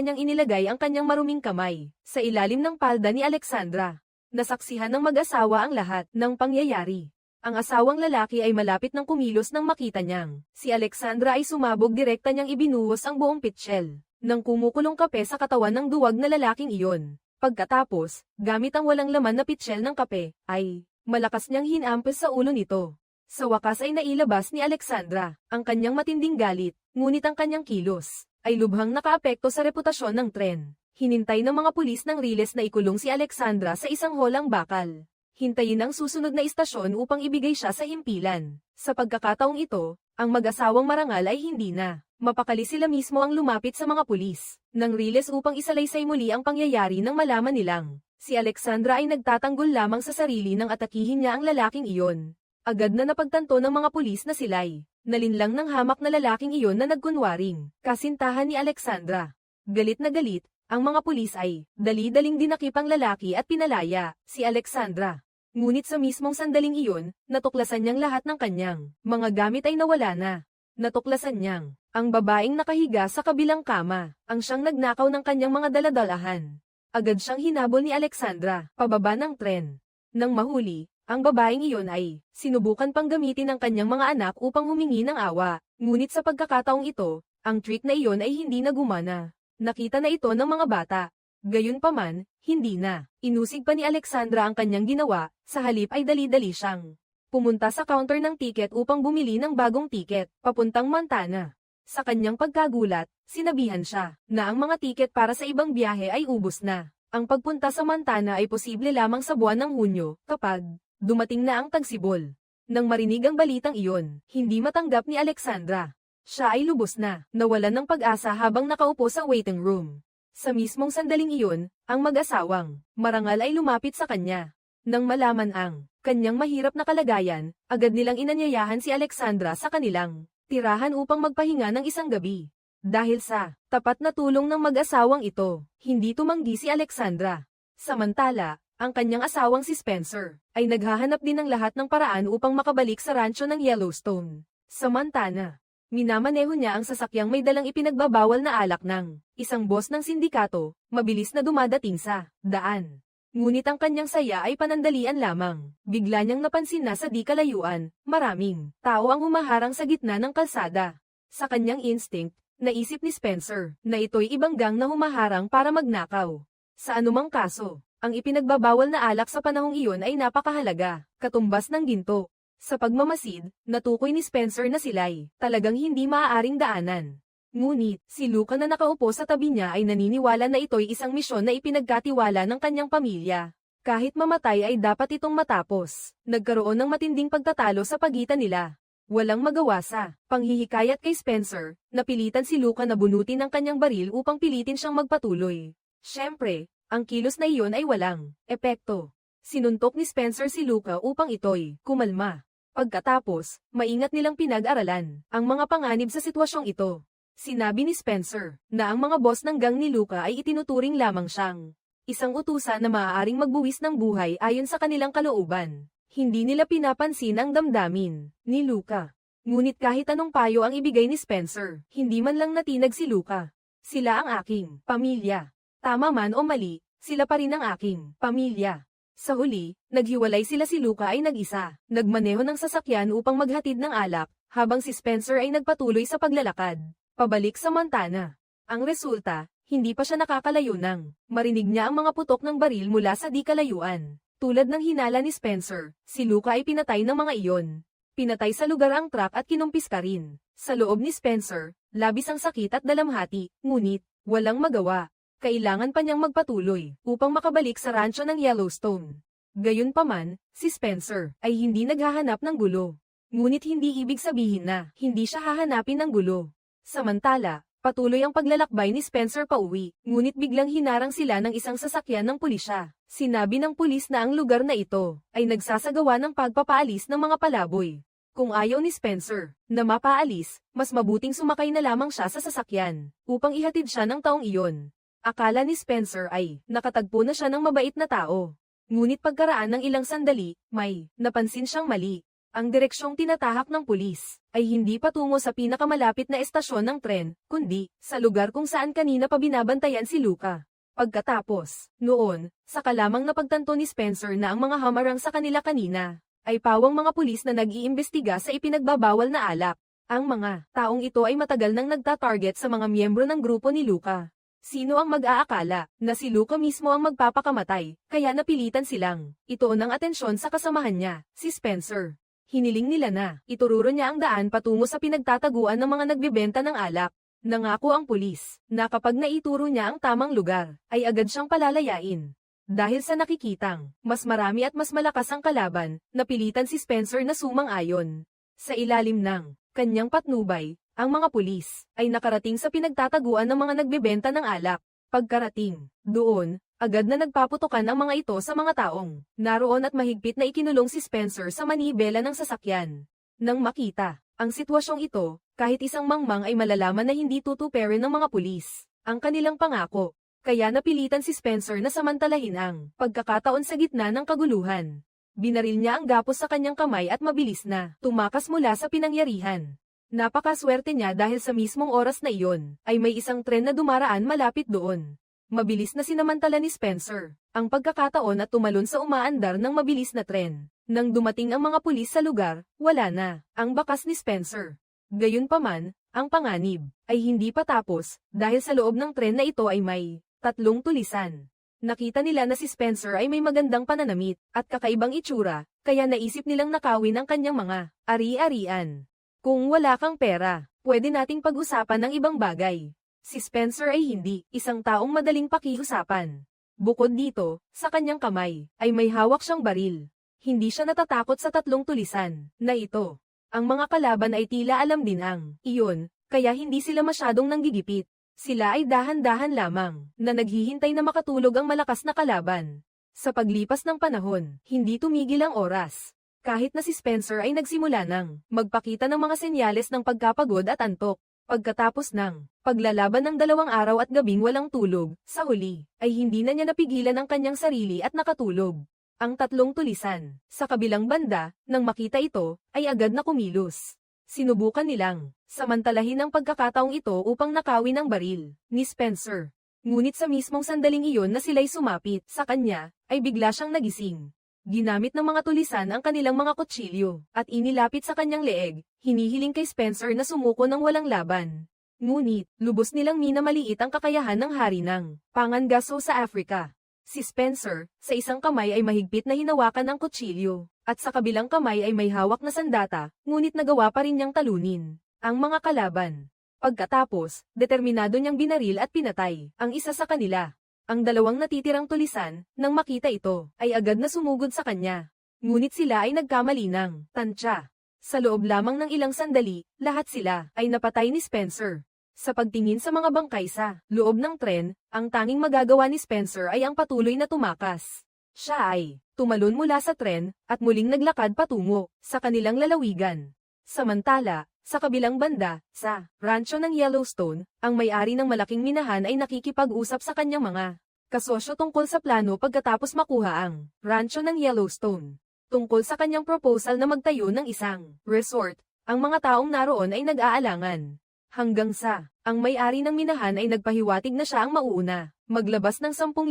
niyang inilagay ang kanyang maruming kamay, sa ilalim ng palda ni Alexandra. Nasaksihan ng mag-asawa ang lahat ng pangyayari. Ang asawang lalaki ay malapit ng kumilos nang makita niyang, si Alexandra ay sumabog direkta niyang ibinuhos ang buong pitsyel, ng kumukulong kape sa katawan ng duwag na lalaking iyon. Pagkatapos, gamit ang walang laman na pitsyel ng kape, ay, malakas niyang hinampes sa ulo nito. Sa wakas ay nailabas ni Alexandra, ang kanyang matinding galit, ngunit ang kanyang kilos, ay lubhang nakaapekto sa reputasyon ng tren. Hinintay ng mga pulis ng Riles na ikulong si Alexandra sa isang holang bakal. Hintayin ang susunod na istasyon upang ibigay siya sa himpilan. Sa pagkakataong ito, ang mag-asawang marangal ay hindi na. Mapakali sila mismo ang lumapit sa mga pulis ng Riles upang isalaysay muli ang pangyayari nang malaman nilang si Alexandra ay nagtatanggol lamang sa sarili nang atakihin niya ang lalaking iyon. Agad na napagtanto ng mga pulis na sila'y nalinlang ng hamak na lalaking iyon na nagkunwaring kasintahan ni Alexandra. Galit na galit, ang mga pulis ay dali-daling dinakip ang lalaki at pinalaya si Alexandra. Ngunit sa mismong sandaling iyon, natuklasan niyang lahat ng kanyang mga gamit ay nawala na. Natuklasan niyang ang babaeng nakahiga sa kabilang kama, ang siyang nagnakaw ng kanyang mga daladalahan. Agad siyang hinabol ni Alexandra, pababa ng tren. Nang mahuli, ang babaeng iyon ay sinubukan pang gamitin ng kanyang mga anak upang humingi ng awa. Ngunit sa pagkakataong ito, ang trick na iyon ay hindi na gumana. Nakita na ito ng mga bata. Gayunpaman, hindi na. Inusig pa ni Alexandra ang kanyang ginawa, sa halip ay dali-dali siyang pumunta sa counter ng tiket upang bumili ng bagong tiket, papuntang Montana. Sa kanyang pagkagulat, sinabihan siya na ang mga tiket para sa ibang biyahe ay ubos na. Ang pagpunta sa Montana ay posible lamang sa buwan ng Hunyo, kapag dumating na ang tagsibol. Nang marinig ang balitang iyon, hindi matanggap ni Alexandra. Siya ay lubos na, nawalan ng pag-asa habang nakaupo sa waiting room. Sa mismong sandaling iyon, ang mag-asawang marangal ay lumapit sa kanya. Nang malaman ang kanyang mahirap na kalagayan, agad nilang inanyayahan si Alexandra sa kanilang tirahan upang magpahinga ng isang gabi. Dahil sa tapat na tulong ng mag-asawang ito, hindi tumanggi si Alexandra. Samantala, ang kanyang asawang si Spencer ay naghahanap din ng lahat ng paraan upang makabalik sa rancho ng Yellowstone sa Montana. Minamaneho niya ang sasakyang may dalang ipinagbabawal na alak ng isang boss ng sindikato, mabilis na dumadating sa daan. Ngunit ang kanyang saya ay panandalian lamang. Bigla niyang napansin na sa di kalayuan, maraming tao ang humaharang sa gitna ng kalsada. Sa kanyang instinct, naisip ni Spencer na ito'y ibang gang na humaharang para magnakaw. Sa anumang kaso, ang ipinagbabawal na alak sa panahong iyon ay napakahalaga, katumbas ng ginto. Sa pagmamasid, natukoy ni Spencer na sila'y talagang hindi maaaring daanan. Ngunit, si Luca na nakaupo sa tabi niya ay naniniwala na ito'y isang misyon na ipinagkatiwala ng kanyang pamilya. Kahit mamatay ay dapat itong matapos. Nagkaroon ng matinding pagtatalo sa pagitan nila. Walang magawa sa panghihikayat kay Spencer, napilitan si Luca na bunutin ang kanyang baril upang pilitin siyang magpatuloy. Siyempre, ang kilos na iyon ay walang epekto. Sinuntok ni Spencer si Luca upang ito'y kumalma. Pagkatapos, maingat nilang pinag-aralan ang mga panganib sa sitwasyong ito. Sinabi ni Spencer na ang mga boss ng gang ni Luca ay itinuturing lamang siyang isang utusan na maaaring magbuwis ng buhay ayon sa kanilang kalooban. Hindi nila pinapansin ang damdamin ni Luca. Ngunit kahit anong payo ang ibigay ni Spencer, hindi man lang natinag si Luca. Sila ang aking pamilya. Tama man o mali, sila pa rin ang aking pamilya. Sa huli, naghiwalay sila si Luca ay nag-isa, nagmaneho ng sasakyan upang maghatid ng alak, habang si Spencer ay nagpatuloy sa paglalakad, pabalik sa Montana. Ang resulta, hindi pa siya nakakalayo nang marinig niya ang mga putok ng baril mula sa di kalayuan. Tulad ng hinala ni Spencer, si Luca ay pinatay ng mga iyon. Pinatay sa lugar ang truck at kinumpis ka rin. Sa loob ni Spencer, labis ang sakit at dalamhati, ngunit, walang magawa. Kailangan pa niyang magpatuloy upang makabalik sa rancho ng Yellowstone. Gayunpaman, si Spencer ay hindi naghahanap ng gulo. Ngunit hindi ibig sabihin na hindi siya hahanapin ng gulo. Samantala, patuloy ang paglalakbay ni Spencer pauwi, ngunit biglang hinarang sila ng isang sasakyan ng pulisya. Sinabi ng pulis na ang lugar na ito ay nagsasagawa ng pagpapaalis ng mga palaboy. Kung ayaw ni Spencer na mapaalis, mas mabuting sumakay na lamang siya sa sasakyan upang ihatid siya ng taong iyon. Akala ni Spencer ay nakatagpo na siya ng mabait na tao. Ngunit pagkaraan ng ilang sandali, may napansin siyang mali. Ang direksyong tinatahak ng pulis ay hindi patungo sa pinakamalapit na estasyon ng tren, kundi sa lugar kung saan kanina pa binabantayan si Luca. Pagkatapos, noon, saka lamang napagtanto ni Spencer na ang mga hamarang sa kanila kanina ay pawang mga pulis na nag-iimbestiga sa ipinagbabawal na alak. Ang mga taong ito ay matagal nang nagta-target sa mga miyembro ng grupo ni Luca. Sino ang mag-aakala na si Luca mismo ang magpapakamatay, kaya napilitan silang ituon ang atensyon sa kasamahan niya, si Spencer. Hiniling nila na itururo niya ang daan patungo sa pinagtataguan ng mga nagbebenta ng alak. Nangako ang pulis na kapag naituro niya ang tamang lugar, ay agad siyang palalayain. Dahil sa nakikitang mas marami at mas malakas ang kalaban, napilitan si Spencer na sumang-ayon. Sa ilalim ng kanyang patnubay, ang mga pulis ay nakarating sa pinagtataguan ng mga nagbebenta ng alak. Pagkarating doon, agad na nagpaputukan ang mga ito sa mga taong naroon at mahigpit na ikinulong si Spencer sa manibela ng sasakyan. Nang makita ang sitwasyong ito, kahit isang mangmang ay malalaman na hindi tutuperin ng mga pulis ang kanilang pangako. Kaya napilitan si Spencer na samantalahin ang pagkakataon sa gitna ng kaguluhan. Binaril niya ang gapos sa kanyang kamay at mabilis na tumakas mula sa pinangyarihan. Napakaswerte niya dahil sa mismong oras na iyon, ay may isang tren na dumaraan malapit doon. Mabilis na sinamantala ni Spencer ang pagkakataon at tumalon sa umaandar ng mabilis na tren. Nang dumating ang mga pulis sa lugar, wala na ang bakas ni Spencer. Gayunpaman, ang panganib ay hindi pa tapos dahil sa loob ng tren na ito ay may 3 tulisan. Nakita nila na si Spencer ay may magandang pananamit at kakaibang itsura, kaya naisip nilang nakawin ang kanyang mga ari-arian. Kung wala kang pera, pwede nating pag-usapan ng ibang bagay. Si Spencer ay hindi isang taong madaling pakiusapan. Bukod dito, sa kanyang kamay ay may hawak siyang baril. Hindi siya natatakot sa 3 tulisan na ito. Ang mga kalaban ay tila alam din ang iyon, kaya hindi sila masyadong nanggigipit. Sila ay dahan-dahan lamang na naghihintay na makatulog ang malakas na kalaban. Sa paglipas ng panahon, hindi tumigil ang oras. Kahit na si Spencer ay nagsimula ng magpakita ng mga senyales ng pagkapagod at antok. Pagkatapos ng paglalaban ng 2 araw at gabing walang tulog, sa huli, ay hindi na niya napigilan ang kanyang sarili at nakatulog. Ang 3 tulisan, sa kabilang banda, nang makita ito, ay agad na kumilos. Sinubukan nilang samantalahin ang pagkakataong ito upang nakawin ang baril ni Spencer. Ngunit sa mismong sandaling iyon na sila'y sumapit sa kanya, ay bigla siyang nagising. Ginamit ng mga tulisan ang kanilang mga kutsilyo, at inilapit sa kanyang leeg, hinihiling kay Spencer na sumuko ng walang laban. Ngunit, lubos nilang minamaliit ang kakayahan ng hari ng Pangangaso sa Africa. Si Spencer, sa isang kamay ay mahigpit na hinawakan ang kutsilyo, at sa kabilang kamay ay may hawak na sandata, ngunit nagawa pa rin niyang talunin ang mga kalaban. Pagkatapos, determinado niyang binaril at pinatay ang isa sa kanila. Ang 2 natitirang tulisan, nang makita ito, ay agad na sumugod sa kanya. Ngunit sila ay nagkamali ng tansya. Sa loob lamang ng ilang sandali, lahat sila ay napatay ni Spencer. Sa pagtingin sa mga bangkay sa loob ng tren, ang tanging magagawa ni Spencer ay ang patuloy na tumakas. Siya ay tumalon mula sa tren, at muling naglakad patungo sa kanilang lalawigan. Samantala, sa kabilang banda, sa rancho ng Yellowstone, ang may-ari ng malaking minahan ay nakikipag-usap sa kanyang mga kasosyo tungkol sa plano pagkatapos makuha ang rancho ng Yellowstone. Tungkol sa kanyang proposal na magtayo ng isang resort, ang mga taong naroon ay nag-aalangan. Hanggang sa ang may-ari ng minahan ay nagpahiwatig na siya ang mauuna, maglabas ng $10,000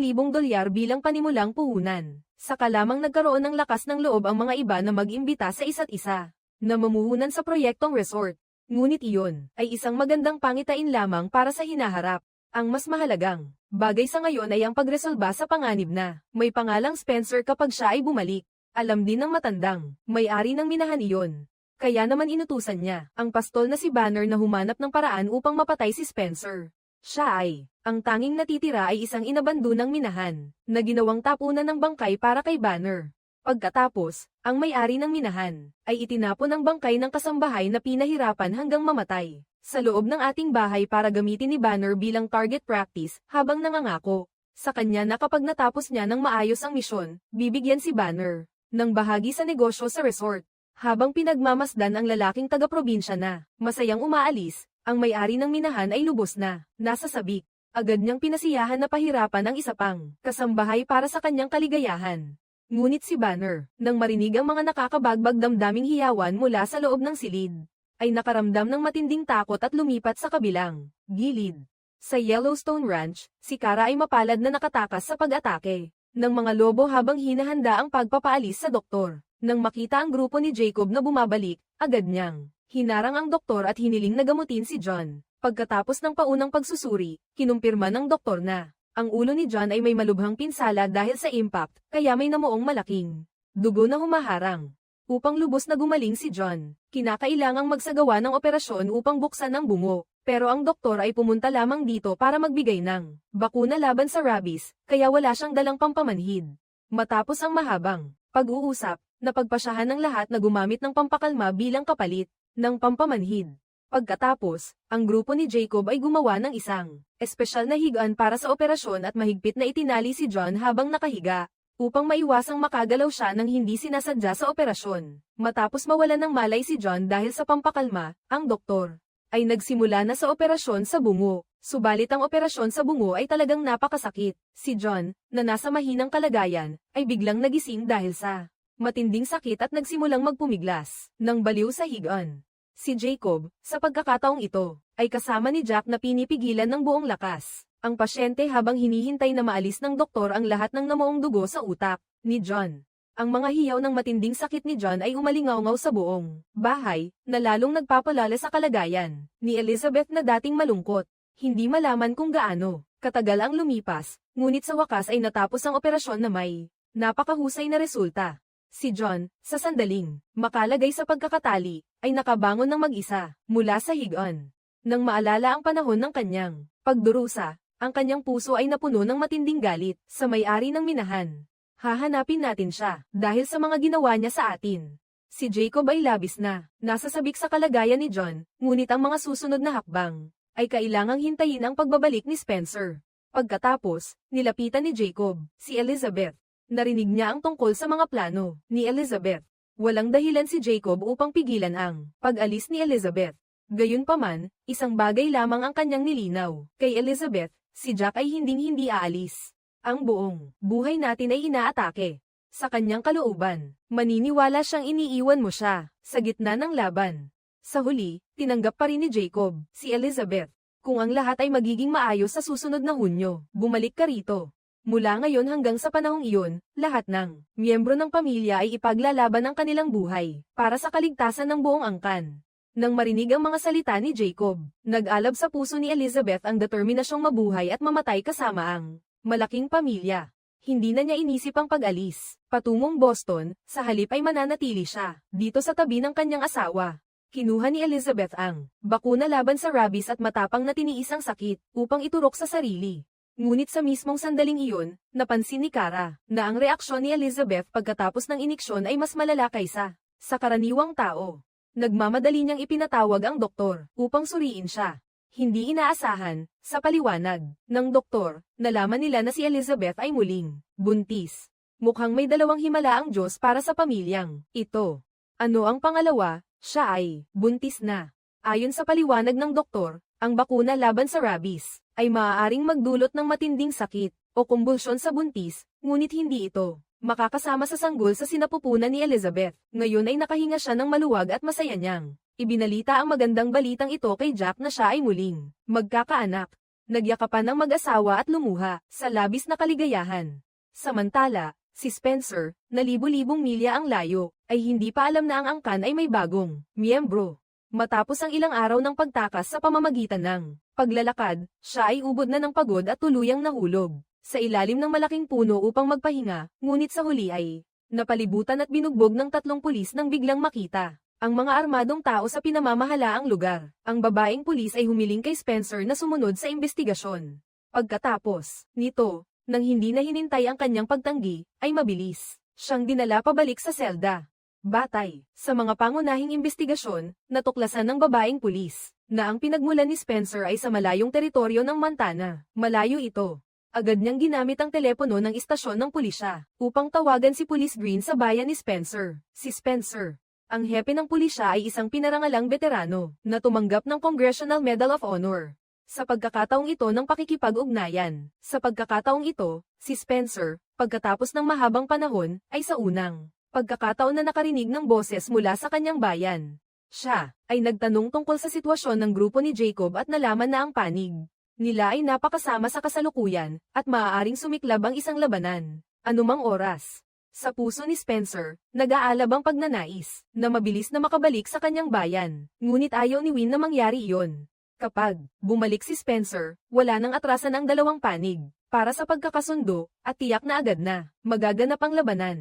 bilang panimulang puhunan. Saka lamang nagkaroon ng lakas ng loob ang mga iba na mag-imbita sa isa't isa na mamuhunan sa proyektong resort. Ngunit iyon ay isang magandang pangitain lamang para sa hinaharap. Ang mas mahalagang bagay sa ngayon ay ang pagresolba sa panganib na may pangalang Spencer kapag siya ay bumalik. Alam din ng matandang may-ari ng minahan iyon. Kaya naman inutusan niya ang pastol na si Banner na humanap ng paraan upang mapatay si Spencer. Siya ay ang tanging natitira ay isang inabandonang minahan na ginawang tapunan ng bangkay para kay Banner. Pagkatapos, ang may-ari ng minahan ay itinapon ang bangkay ng kasambahay na pinahirapan hanggang mamatay sa loob ng ating bahay para gamitin ni Banner bilang target practice habang nangangako sa kanya na kapag natapos niya ng maayos ang misyon, bibigyan si Banner ng bahagi sa negosyo sa resort. Habang pinagmamasdan ang lalaking taga-probinsya na, masayang umaalis, ang may-ari ng minahan ay lubos na, nasa sabik. Agad niyang pinasiyahan na pahirapan ang isa pang kasambahay para sa kanyang kaligayahan. Ngunit si Banner, nang marinig ang mga nakakabagbag damdaming hiyawan mula sa loob ng silid, ay nakaramdam ng matinding takot at lumipat sa kabilang gilid. Sa Yellowstone Ranch, si Kara ay mapalad na nakatakas sa pag-atake ng mga lobo habang hinahanda ang pagpapaalis sa doktor. Nang makita ang grupo ni Jacob na bumabalik, agad niyang hinarang ang doktor at hiniling na gamutin si John. Pagkatapos ng paunang pagsusuri, kinumpirma ng doktor na ang ulo ni John ay may malubhang pinsala dahil sa impact, kaya may namuong malaking dugo na humaharang. Upang lubos na gumaling si John, kinakailangang magsagawa ng operasyon upang buksan ang bungo, pero ang doktor ay pumunta lamang dito para magbigay ng bakuna laban sa rabies, kaya wala siyang dalang pampamanhid. Matapos ang mahabang pag-uusap, napagpasyahan ng lahat na gumamit ng pampakalma bilang kapalit ng pampamanhid. Pagkatapos, ang grupo ni Jacob ay gumawa ng isang espesyal na higaan para sa operasyon at mahigpit na itinali si John habang nakahiga, upang maiwasang makagalaw siya nang hindi sinasadya sa operasyon. Matapos mawalan ng malay si John dahil sa pampakalma, ang doktor ay nagsimula na sa operasyon sa bungo. Subalit ang operasyon sa bungo ay talagang napakasakit. Si John, na nasa mahinang kalagayan, ay biglang nagising dahil sa matinding sakit at nagsimulang magpumiglas ng baliw sa higaan. Si Jacob, sa pagkakataong ito, ay kasama ni Jack na pinipigilan ng buong lakas ang pasyente habang hinihintay na maalis ng doktor ang lahat ng namuong dugo sa utak ni John. Ang mga hiyaw ng matinding sakit ni John ay umalingaw-ngaw sa buong bahay, na lalong nagpapalala sa kalagayan ni Elizabeth na dating malungkot. Hindi malaman kung gaano katagal ang lumipas, ngunit sa wakas ay natapos ang operasyon na may napakahusay na resulta. Si John, sa sandaling makalagay sa pagkakatali, ay nakabangon ng mag-isa mula sa higaan. Nang maalala ang panahon ng kanyang pagdurusa, ang kanyang puso ay napuno ng matinding galit sa may-ari ng minahan. Hahanapin natin siya dahil sa mga ginawa niya sa atin. Si Jacob ay labis na nasasabik sa kalagayan ni John, ngunit ang mga susunod na hakbang ay kailangang hintayin ang pagbabalik ni Spencer. Pagkatapos, nilapitan ni Jacob si Elizabeth. Narinig niya ang tungkol sa mga plano ni Elizabeth. Walang dahilan si Jacob upang pigilan ang pag-alis ni Elizabeth. Gayunpaman, isang bagay lamang ang kanyang nilinaw. Kay Elizabeth, si Jack ay hinding-hindi aalis. Ang buong buhay natin ay inaatake. Sa kanyang kalooban, maniniwala siyang iniiwan mo siya sa gitna ng laban. Sa huli, tinanggap pa rin ni Jacob si Elizabeth. Kung ang lahat ay magiging maayos sa susunod na Hunyo, bumalik ka rito. Mula ngayon hanggang sa panahong iyon, lahat ng miyembro ng pamilya ay ipaglalaban ang kanilang buhay para sa kaligtasan ng buong angkan. Nang marinig ang mga salita ni Jacob, nag-alab sa puso ni Elizabeth ang determinasyong mabuhay at mamatay kasama ang malaking pamilya. Hindi na niya inisip ang pag-alis patungong Boston, sa halip ay mananatili siya dito sa tabi ng kanyang asawa. Kinuha ni Elizabeth ang bakuna laban sa rabies at matapang na tiniis ang sakit upang iturok sa sarili. Ngunit sa mismong sandaling iyon, napansin ni Kara na ang reaksyon ni Elizabeth pagkatapos ng iniksyon ay mas malala kaysa sa karaniwang tao. Nagmamadali niyang ipinatawag ang doktor upang suriin siya. Hindi inaasahan, sa paliwanag ng doktor, nalaman nila na si Elizabeth ay muling buntis. Mukhang may dalawang himala ang Diyos para sa pamilyang ito. Ano ang pangalawa? Siya ay buntis na. Ayon sa paliwanag ng doktor, ang bakuna laban sa rabies ay maaaring magdulot ng matinding sakit o kumbulsyon sa buntis, ngunit hindi ito makakasama sa sanggol sa sinapupunan ni Elizabeth. Ngayon ay nakahinga siya ng maluwag at masaya niyang ibinalita ang magandang balitang ito kay Jack na siya ay muling magkakaanak. Nagyakapan ng mag-asawa at lumuha sa labis na kaligayahan. Samantala, si Spencer, na libu-libong milya ang layo, ay hindi pa alam na ang angkan ay may bagong miyembro. Matapos ang ilang araw ng pagtakas sa pamamagitan ng paglalakad, siya ay ubod na ng pagod at tuluyang nahulog sa ilalim ng malaking puno upang magpahinga, ngunit sa huli ay napalibutan at binugbog ng 3 pulis nang biglang makita ang mga armadong tao sa pinamamahalaang lugar. Ang babaeng pulis ay humiling kay Spencer na sumunod sa investigasyon. Pagkatapos nito, nang hindi na hinintay ang kanyang pagtanggi, ay mabilis siyang dinala pabalik sa selda. Batay sa mga pangunahing investigasyon, natuklasan ng babaeng pulis na ang pinagmulan ni Spencer ay sa malayong teritoryo ng Montana. Malayo ito. Agad niyang ginamit ang telepono ng istasyon ng pulisya upang tawagan si Police Green sa bayan ni Spencer. Si Spencer Ang hepe ng pulisya ay isang pinarangalang veterano na tumanggap ng Congressional Medal of Honor. Sa pagkakataong ito ng pakikipag-ugnayan, sa pagkakataong ito, si Spencer, pagkatapos ng mahabang panahon, ay sa unang pagkakataon na nakarinig ng boses mula sa kanyang bayan. Siya ay nagtanong tungkol sa sitwasyon ng grupo ni Jacob at nalaman na ang panig nila ay napakasama sa kasalukuyan at maaaring sumiklab ang isang labanan anumang oras. Sa puso ni Spencer, nag-aalab ang pagnanais na mabilis na makabalik sa kanyang bayan, ngunit ayaw ni Win na mangyari iyon. Kapag bumalik si Spencer, wala nang atrasan ang dalawang panig para sa pagkakasundo at tiyak na agad na magaganap ang labanan.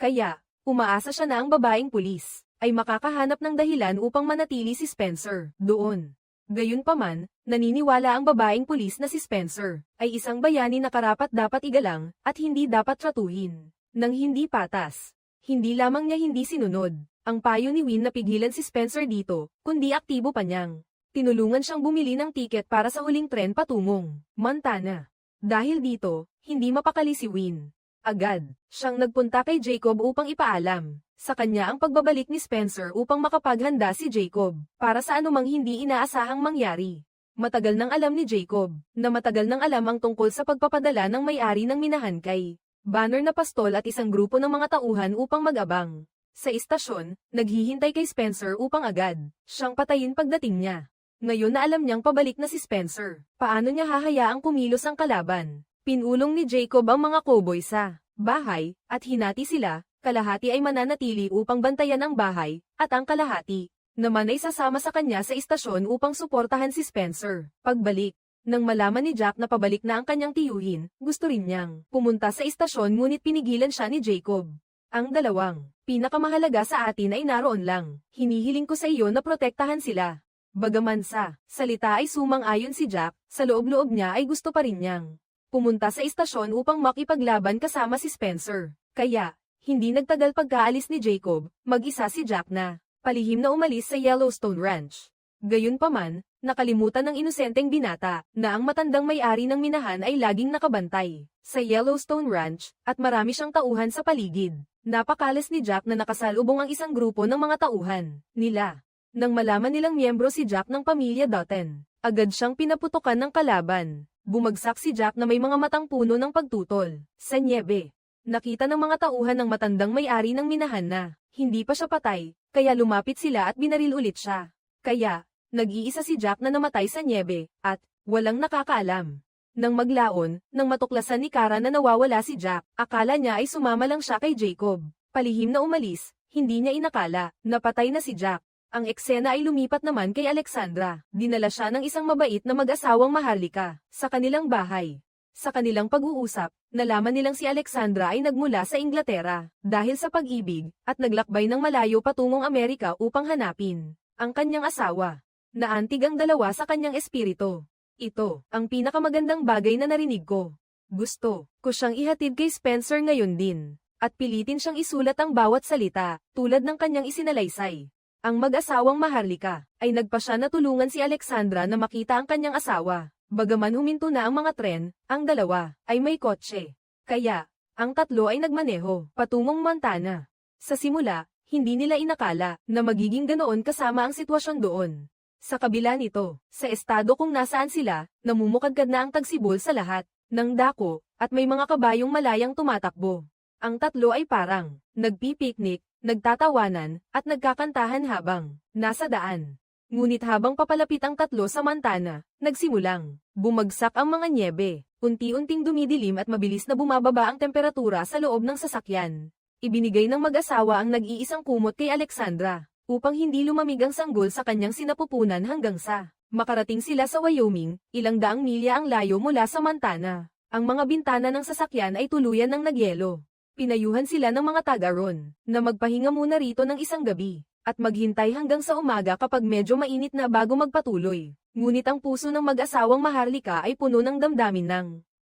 Kaya, umaasa siya na ang babaeng pulis ay makakahanap ng dahilan upang manatili si Spencer doon. Gayunpaman, naniniwala ang babaeng pulis na si Spencer ay isang bayani na karapat-dapat igalang at hindi dapat tratuhin nang hindi patas. Hindi lamang niya hindi sinunod ang payo ni Win na pigilan si Spencer dito, kundi aktibo pa niyang tinulungan siyang bumili ng tiket para sa huling tren patungong Montana. Dahil dito, hindi mapakali si Win. Agad siyang nagpunta kay Jacob upang ipaalam sa kanya ang pagbabalik ni Spencer upang makapaghanda si Jacob para sa anumang hindi inaasahang mangyari. Matagal nang alam ni Jacob na matagal nang alam ang tungkol sa pagpapadala ng may-ari ng minahan kay Banner na pastol at isang grupo ng mga tauhan upang mag-abang. Sa istasyon, naghihintay kay Spencer upang agad siyang patayin pagdating niya. Ngayon na alam niyang pabalik na si Spencer, paano niya hahayaang kumilos ang kalaban? Pinulong ni Jacob ang mga cowboy sa bahay, at hinati sila, kalahati ay mananatili upang bantayan ang bahay, at ang kalahati naman ay sasama sa kanya sa istasyon upang suportahan si Spencer. Pagbalik, nang malaman ni Jack na pabalik na ang kanyang tiyuhin, gusto rin niyang pumunta sa istasyon ngunit pinigilan siya ni Jacob. Ang dalawang pinakamahalaga sa atin ay naroon lang. Hinihiling ko sa iyo na protektahan sila. Bagaman sa salita ay sumang-ayon si Jack, sa loob-loob niya ay gusto pa rin niyang pumunta sa istasyon upang makipaglaban kasama si Spencer. Kaya, hindi nagtagal pagkaalis ni Jacob, mag-isa si Jack na palihim na umalis sa Yellowstone Ranch. Gayunpaman, nakalimutan ng inosenteng binata na ang matandang may-ari ng minahan ay laging nakabantay sa Yellowstone Ranch at marami siyang tauhan sa paligid. Napakalas ni Jack na nakasalubong ang isang grupo ng mga tauhan nila. Nang malaman nilang miyembro si Jack ng pamilya Dutton, agad siyang pinaputukan ng kalaban. Bumagsak si Jack na may mga matang puno ng pagtutol sa nyebe. Nakita ng mga tauhan ng matandang may-ari ng minahan na hindi pa siya patay, kaya lumapit sila at binaril ulit siya. Kaya, nag-iisa si Jack na namatay sa nyebe, at walang nakakaalam. Nang maglaon, nang matuklasan ni Kara na nawawala si Jack, akala niya ay sumama lang siya kay Jacob. Palihim na umalis, hindi niya inakala, napatay na si Jack. Ang eksena ay lumipat naman kay Alexandra. Dinala siya ng isang mabait na mag-asawang maharlika sa kanilang bahay. Sa kanilang pag-uusap, nalaman nilang si Alexandra ay nagmula sa Inglaterra dahil sa pag-ibig at naglakbay ng malayo patungong Amerika upang hanapin ang kanyang asawa. Naantig ang dalawa sa kanyang espiritu. Ito ang pinakamagandang bagay na narinig ko. Gusto ko siyang ihatid kay Spencer ngayon din, at pilitin siyang isulat ang bawat salita, tulad ng kanyang isinalaysay. Ang mag-asawang maharlika ay nagpasya na tulungan si Alexandra na makita ang kanyang asawa. Bagaman huminto na ang mga tren, ang dalawa ay may kotse. Kaya, ang tatlo ay nagmaneho patungong Montana. Sa simula, hindi nila inakala na magiging ganoon kasama ang sitwasyon doon. Sa kabila nito, sa estado kung nasaan sila, namumukadkad na ang tagsibol sa lahat ng dako, at may mga kabayong malayang tumatakbo. Ang tatlo ay parang nagpipiknik, nagtatawanan, at nagkakantahan habang nasa daan. Ngunit habang papalapit ang tatlo sa Montana, nagsimulang bumagsak ang mga nyebe, unti-unting dumidilim at mabilis na bumababa ang temperatura sa loob ng sasakyan. Ibinigay ng mag-asawa ang nag-iisang kumot kay Alexandra upang hindi lumamig ang sanggol sa kanyang sinapupunan hanggang sa makarating sila sa Wyoming, ilang daang milya ang layo mula sa Montana. Ang mga bintana ng sasakyan ay tuluyan ng nagyelo. Pinayuhan sila ng mga taga ron na magpahinga muna rito ng isang gabi at maghintay hanggang sa umaga kapag medyo mainit na bago magpatuloy. Ngunit ang puso ng mag-asawang maharlika ay puno ng damdamin ng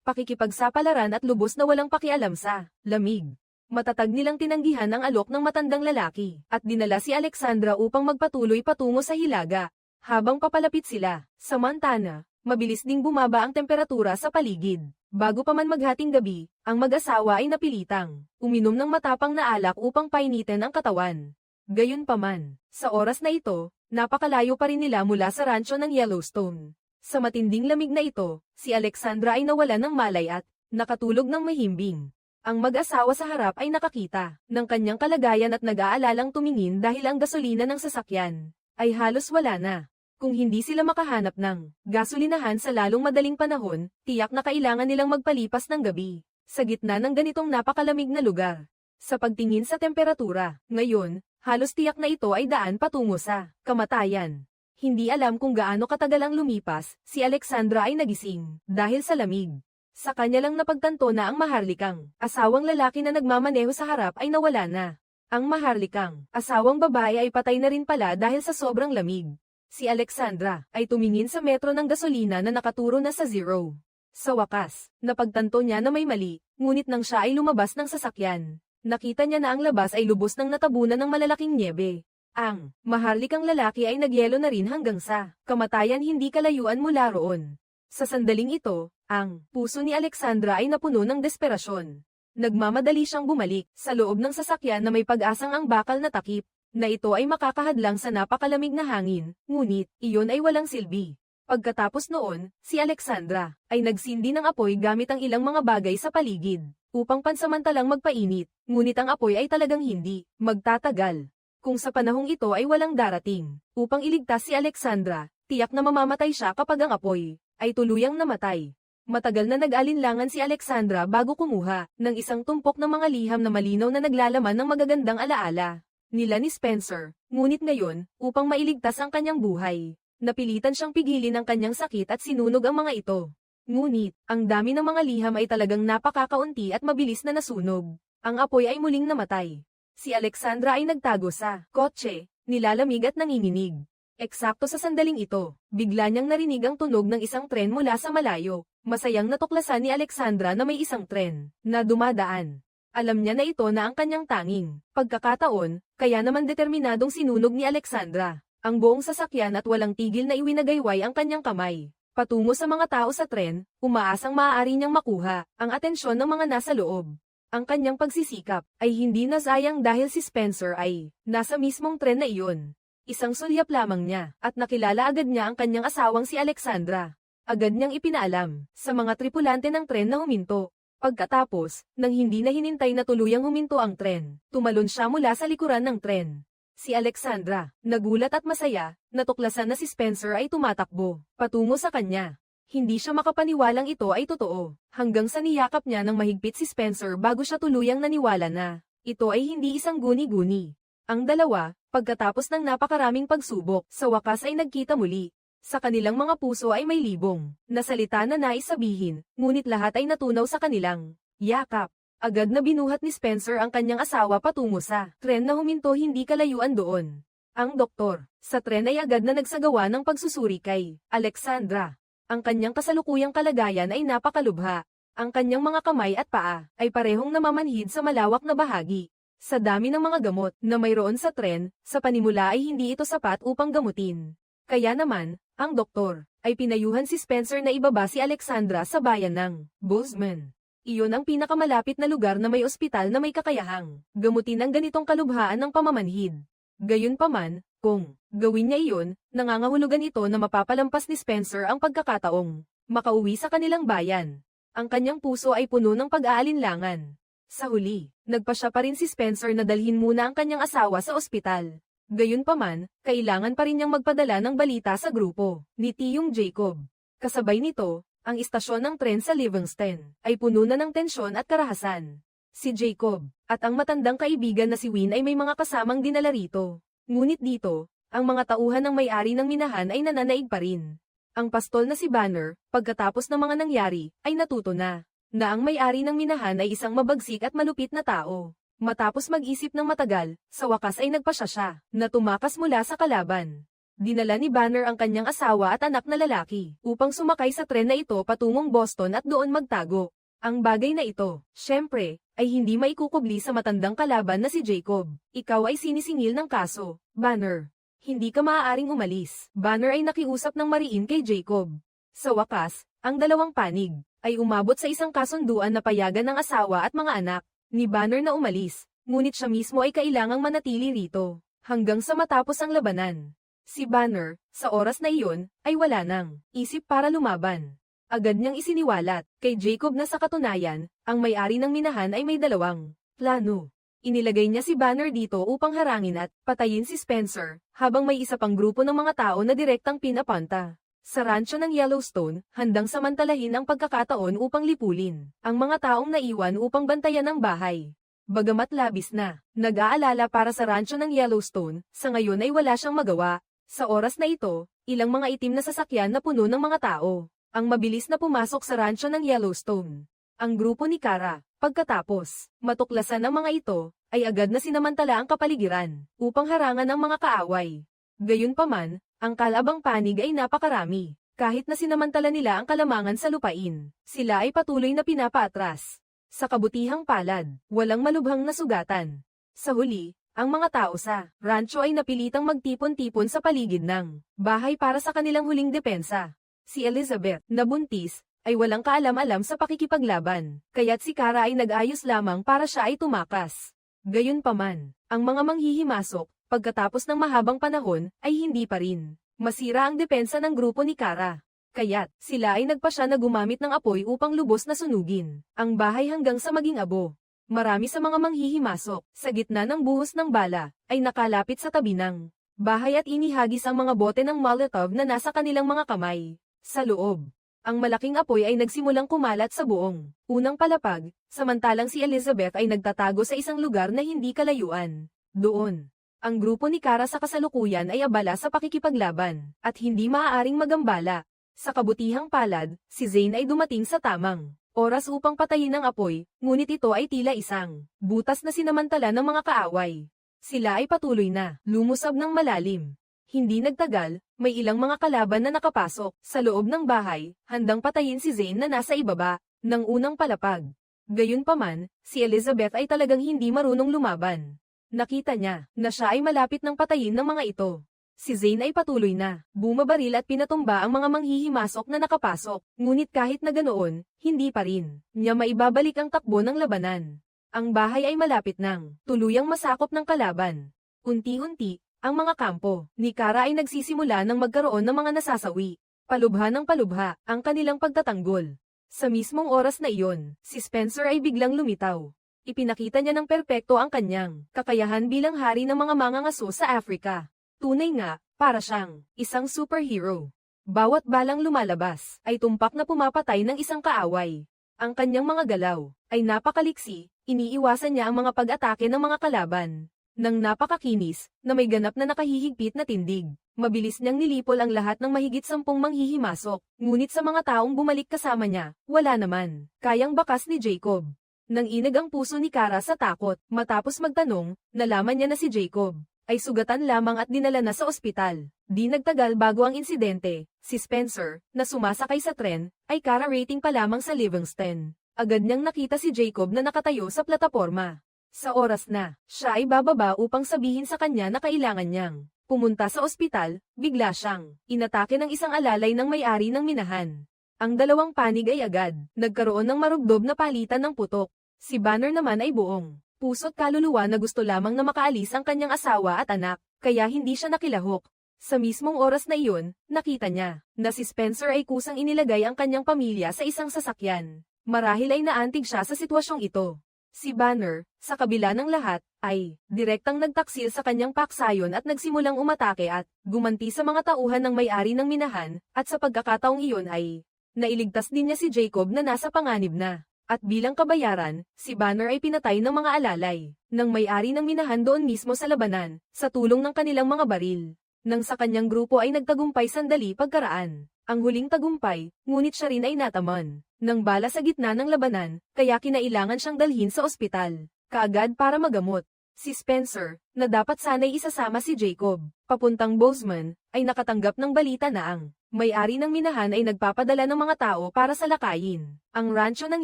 pakikipagsapalaran at lubos na walang pakialam sa lamig. Matatag nilang tinanggihan ang alok ng matandang lalaki, at dinala si Alexandra upang magpatuloy patungo sa hilaga. Habang papalapit sila sa Montana, mabilis ding bumaba ang temperatura sa paligid. Bago pa man maghating gabi, ang mag-asawa ay napilitang uminom ng matapang na alak upang painitin ang katawan. Gayunpaman, sa oras na ito, napakalayo pa rin nila mula sa rancho ng Yellowstone. Sa matinding lamig na ito, si Alexandra ay nawala ng malay at nakatulog ng mahimbing. Ang mag-asawa sa harap ay nakakita ng kanyang kalagayan at nag-aalalang tumingin dahil ang gasolina ng sasakyan ay halos wala na. Kung hindi sila makahanap ng gasolinahan sa lalong madaling panahon, tiyak na kailangan nilang magpalipas ng gabi sa gitna ng ganitong napakalamig na lugar. Sa pagtingin sa temperatura, ngayon, halos tiyak na ito ay daan patungo sa kamatayan. Hindi alam kung gaano katagal ang lumipas, si Alexandra ay nagising dahil sa lamig. Sa kanya lang napagtanto na ang maharlikang asawang lalaki na nagmamaneho sa harap ay nawala na. Ang maharlikang asawang babae ay patay na rin pala dahil sa sobrang lamig. Si Alexandra ay tumingin sa metro ng gasolina na nakaturo na sa 0. Sa wakas, napagtanto niya na may mali, ngunit nang siya ay lumabas ng sasakyan, nakita niya na ang labas ay lubos ng natabunan ng malalaking niebe. Ang maharlikang lalaki ay nagyelo na rin hanggang sa kamatayan hindi kalayuan mula roon. Sa sandaling ito, ang puso ni Alexandra ay napuno ng desperasyon. Nagmamadali siyang bumalik sa loob ng sasakyan na may pag-asang ang bakal na takip, na ito ay makakahadlang sa napakalamig na hangin, ngunit iyon ay walang silbi. Pagkatapos noon, si Alexandra ay nagsindi ng apoy gamit ang ilang mga bagay sa paligid, upang pansamantalang magpainit, ngunit ang apoy ay talagang hindi magtatagal. Kung sa panahong ito ay walang darating, upang iligtas si Alexandra, tiyak na mamamatay siya kapag ang apoy ay tuluyang namatay. Matagal na nag-alinlangan si Alexandra bago kumuha ng isang tumpok ng mga liham na malinaw na naglalaman ng magagandang alaala nila ni Spencer, ngunit ngayon, upang mailigtas ang kanyang buhay, napilitan siyang pigilin ang kanyang sakit at sinunog ang mga ito. Ngunit, ang dami ng mga liham ay talagang napakakaunti at mabilis na nasunog. Ang apoy ay muling namatay. Si Alexandra ay nagtago sa kotse, nilalamig at nanginginig. Eksakto sa sandaling ito, bigla niyang narinig ang tunog ng isang tren mula sa malayo. Masayang natuklasan ni Alexandra na may isang tren na dumadaan. Alam niya na ito na ang kanyang tanging pagkakataon, kaya naman determinadong sinunog ni Alexandra ang buong sasakyan at walang tigil na iwinagayway ang kanyang kamay patungo sa mga tao sa tren, umaasang maaari niyang makuha ang atensyon ng mga nasa loob. Ang kanyang pagsisikap ay hindi nasayang dahil si Spencer ay nasa mismong tren na iyon. Isang sulyap lamang niya at nakilala agad niya ang kanyang asawang si Alexandra. Agad niyang ipinaalam sa mga tripulante ng tren na huminto. Pagkatapos, nang hindi na hinintay na tuluyang huminto ang tren, tumalon siya mula sa likuran ng tren. Si Alexandra, nagulat at masaya, natuklasan na si Spencer ay tumatakbo patungo sa kanya. Hindi siya makapaniwalang ito ay totoo, hanggang sa niyakap niya ng mahigpit si Spencer bago siya tuluyang naniwala na ito ay hindi isang guni-guni. Ang dalawa, pagkatapos ng napakaraming pagsubok, sa wakas ay nagkita muli. Sa kanilang mga puso ay may libong na salita na nais sabihin, ngunit lahat ay natunaw sa kanilang yakap. Agad na binuhat ni Spencer ang kanyang asawa patungo sa tren na huminto hindi kalayuan doon. Ang doktor sa tren ay agad na nagsagawa ng pagsusuri kay Alexandra. Ang kanyang kasalukuyang kalagayan ay napakalubha. Ang kanyang mga kamay at paa ay parehong namamanhid sa malawak na bahagi. Sa dami ng mga gamot na mayroon sa tren, sa panimula ay hindi ito sapat upang gamutin. Kaya naman, ang doktor ay pinayuhan si Spencer na ibaba si Alexandra sa bayan ng Bozeman. Iyon ang pinakamalapit na lugar na may ospital na may kakayahang gamutin ang ganitong kalubhaan ng pamamanhid. Gayunpaman, kung gawin niya iyon, nangangahulugan ito na mapapalampas ni Spencer ang pagkakataong makauwi sa kanilang bayan. Ang kanyang puso ay puno ng pag-aalinlangan. Sa huli, nagpa siya pa rin si Spencer na dalhin muna ang kanyang asawa sa ospital. Gayunpaman, kailangan pa rin niyang magpadala ng balita sa grupo ni Tiyong Jacob. Kasabay nito, ang istasyon ng tren sa Livingston ay puno na ng tensyon at karahasan. Si Jacob at ang matandang kaibigan na si Win ay may mga kasamang dinala rito. Ngunit dito, ang mga tauhan ng may-ari ng minahan ay nananaig pa rin. Ang pastol na si Banner, pagkatapos ng mga nangyari, ay natuto na ang may-ari ng minahan ay isang mabagsik at malupit na tao. Matapos mag-isip ng matagal, sa wakas ay nagpasya siya na tumakas mula sa kalaban. Dinala ni Banner ang kanyang asawa at anak na lalaki upang sumakay sa tren na ito patungong Boston at doon magtago. Ang bagay na ito, syempre, ay hindi maikukubli sa matandang kalaban na si Jacob. Ikaw ay sinisingil ng kaso, Banner. Hindi ka maaaring umalis. Banner ay nakiusap ng mariin kay Jacob. Sa wakas, ang dalawang panig ay umabot sa isang kasunduan na payagan ng asawa at mga anak ni Banner na umalis, ngunit siya mismo ay kailangang manatili rito hanggang sa matapos ang labanan. Si Banner, sa oras na iyon, ay wala nang isip para lumaban. Agad niyang isiniwalat kay Jacob na sa katunayan, ang may-ari ng minahan ay may dalawang plano. Inilagay niya si Banner dito upang harangin at patayin si Spencer, habang may isa pang grupo ng mga tao na direktang pinapunta sa rancho ng Yellowstone, handang samantalahin ang pagkakataon upang lipulin ang mga taong naiwan upang bantayan ang bahay. Bagamat labis na nag-aalala para sa rancho ng Yellowstone, sa ngayon ay wala siyang magawa. Sa oras na ito, ilang mga itim na sasakyan na puno ng mga tao ang mabilis na pumasok sa rancho ng Yellowstone. Ang grupo ni Kara, pagkatapos matuklasan ng mga ito, ay agad na sinamantala ang kapaligiran upang harangan ang mga kaaway. Gayunpaman, ang kalabang panig ay napakarami. Kahit na sinamantala nila ang kalamangan sa lupain, sila ay patuloy na pinapaatras. Sa kabutihang palad, walang malubhang na sugatan. Sa huli, ang mga tao sa rancho ay napilitang magtipon-tipon sa paligid ng bahay para sa kanilang huling depensa. Si Elizabeth, na buntis, ay walang kaalam-alam sa pakikipaglaban, kaya't si Kara ay nag-ayos lamang para siya ay tumakas. Gayunpaman, ang mga manghihimasok, pagkatapos ng mahabang panahon, ay hindi pa rin masira ang depensa ng grupo ni Kara. Kaya't, sila ay nagpasya na gumamit ng apoy upang lubos na sunugin ang bahay hanggang sa maging abo. Marami sa mga manghihimasok, sa gitna ng buhos ng bala, ay nakalapit sa tabi ng bahay at inihagis ang mga bote ng Molotov na nasa kanilang mga kamay. Sa loob, ang malaking apoy ay nagsimulang kumalat sa buong unang palapag, samantalang si Elizabeth ay nagtatago sa isang lugar na hindi kalayuan. Doon, ang grupo ni Kara sa kasalukuyan ay abala sa pakikipaglaban, at hindi maaaring magambala. Sa kabutihang palad, si Zane ay dumating sa tamang oras upang patayin ang apoy, ngunit ito ay tila isang butas na sinamantala ng mga kaaway. Sila ay patuloy na lumusab ng malalim. Hindi nagtagal, may ilang mga kalaban na nakapasok sa loob ng bahay, handang patayin si Zane na nasa ibaba ng unang palapag. Gayunpaman, si Elizabeth ay talagang hindi marunong lumaban. Nakita niya na siya ay malapit ng patayin ng mga ito. Si Zane ay patuloy na bumabaril at pinatumba ang mga manghihimasok na nakapasok, ngunit kahit na ganoon, hindi pa rin niya maibabalik ang takbo ng labanan. Ang bahay ay malapit nang tuluyang masakop ng kalaban. Unti-unti, ang mga kampo ni Kara ay nagsisimula ng magkaroon ng mga nasasawi. Palubha ng palubha ang kanilang pagtatanggol. Sa mismong oras na iyon, si Spencer ay biglang lumitaw. Ipinakita niya ng perpekto ang kanyang kakayahan bilang hari ng mga mangangaso sa Africa. Tunay nga, para siyang isang superhero. Bawat balang lumalabas ay tumpak na pumapatay ng isang kaaway. Ang kanyang mga galaw ay napakaliksi, iniiwasan niya ang mga pag-atake ng mga kalaban. Nang napakakinis, na may ganap na nakahihigpit na tindig, mabilis niyang nilipol ang lahat ng mahigit 10 manghihimasok, ngunit sa mga taong bumalik kasama niya, wala naman kayang bakas ni Jacob. Nang inag ang puso ni Kara sa takot, matapos magtanong, nalaman niya na si Jacob ay sugatan lamang at dinala na sa ospital. Di nagtagal bago ang insidente, si Spencer, na sumasakay sa tren, ay Kara-rating pa lamang sa Livingston. Agad niyang nakita si Jacob na nakatayo sa plataporma. Sa oras na siya ay bababa upang sabihin sa kanya na kailangan niyang pumunta sa ospital, bigla siyang inatake ng isang alalay ng may-ari ng minahan. Ang dalawang panig ay agad nagkaroon ng marugdob na palitan ng putok. Si Banner naman ay buong puso't kaluluwa na gusto lamang na makaalis ang kanyang asawa at anak, kaya hindi siya nakilahok. Sa mismong oras na iyon, nakita niya na si Spencer ay kusang inilagay ang kanyang pamilya sa isang sasakyan. Marahil ay naantig siya sa sitwasyong ito. Si Banner, sa kabila ng lahat, ay direktang nagtaksil sa kanyang paksayon at nagsimulang umatake at gumanti sa mga tauhan ng may-ari ng minahan, at sa pagkakataong iyon ay nailigtas din niya si Jacob na nasa panganib na. At bilang kabayaran, si Banner ay pinatay ng mga alalay ng may-ari ng minahan doon mismo sa labanan, sa tulong ng kanilang mga baril. Nang sa kanyang grupo ay nagtagumpay sandali pagkaraan. Ang huling tagumpay, ngunit siya rin ay nataman ng bala sa gitna ng labanan, kaya kinailangan siyang dalhin sa ospital kaagad para magamot. Si Spencer, na dapat sana'y isasama si Jacob papuntang Bozeman, ay nakatanggap ng balita na ang may-ari ng minahan ay nagpapadala ng mga tao para salakayin ang rancho ng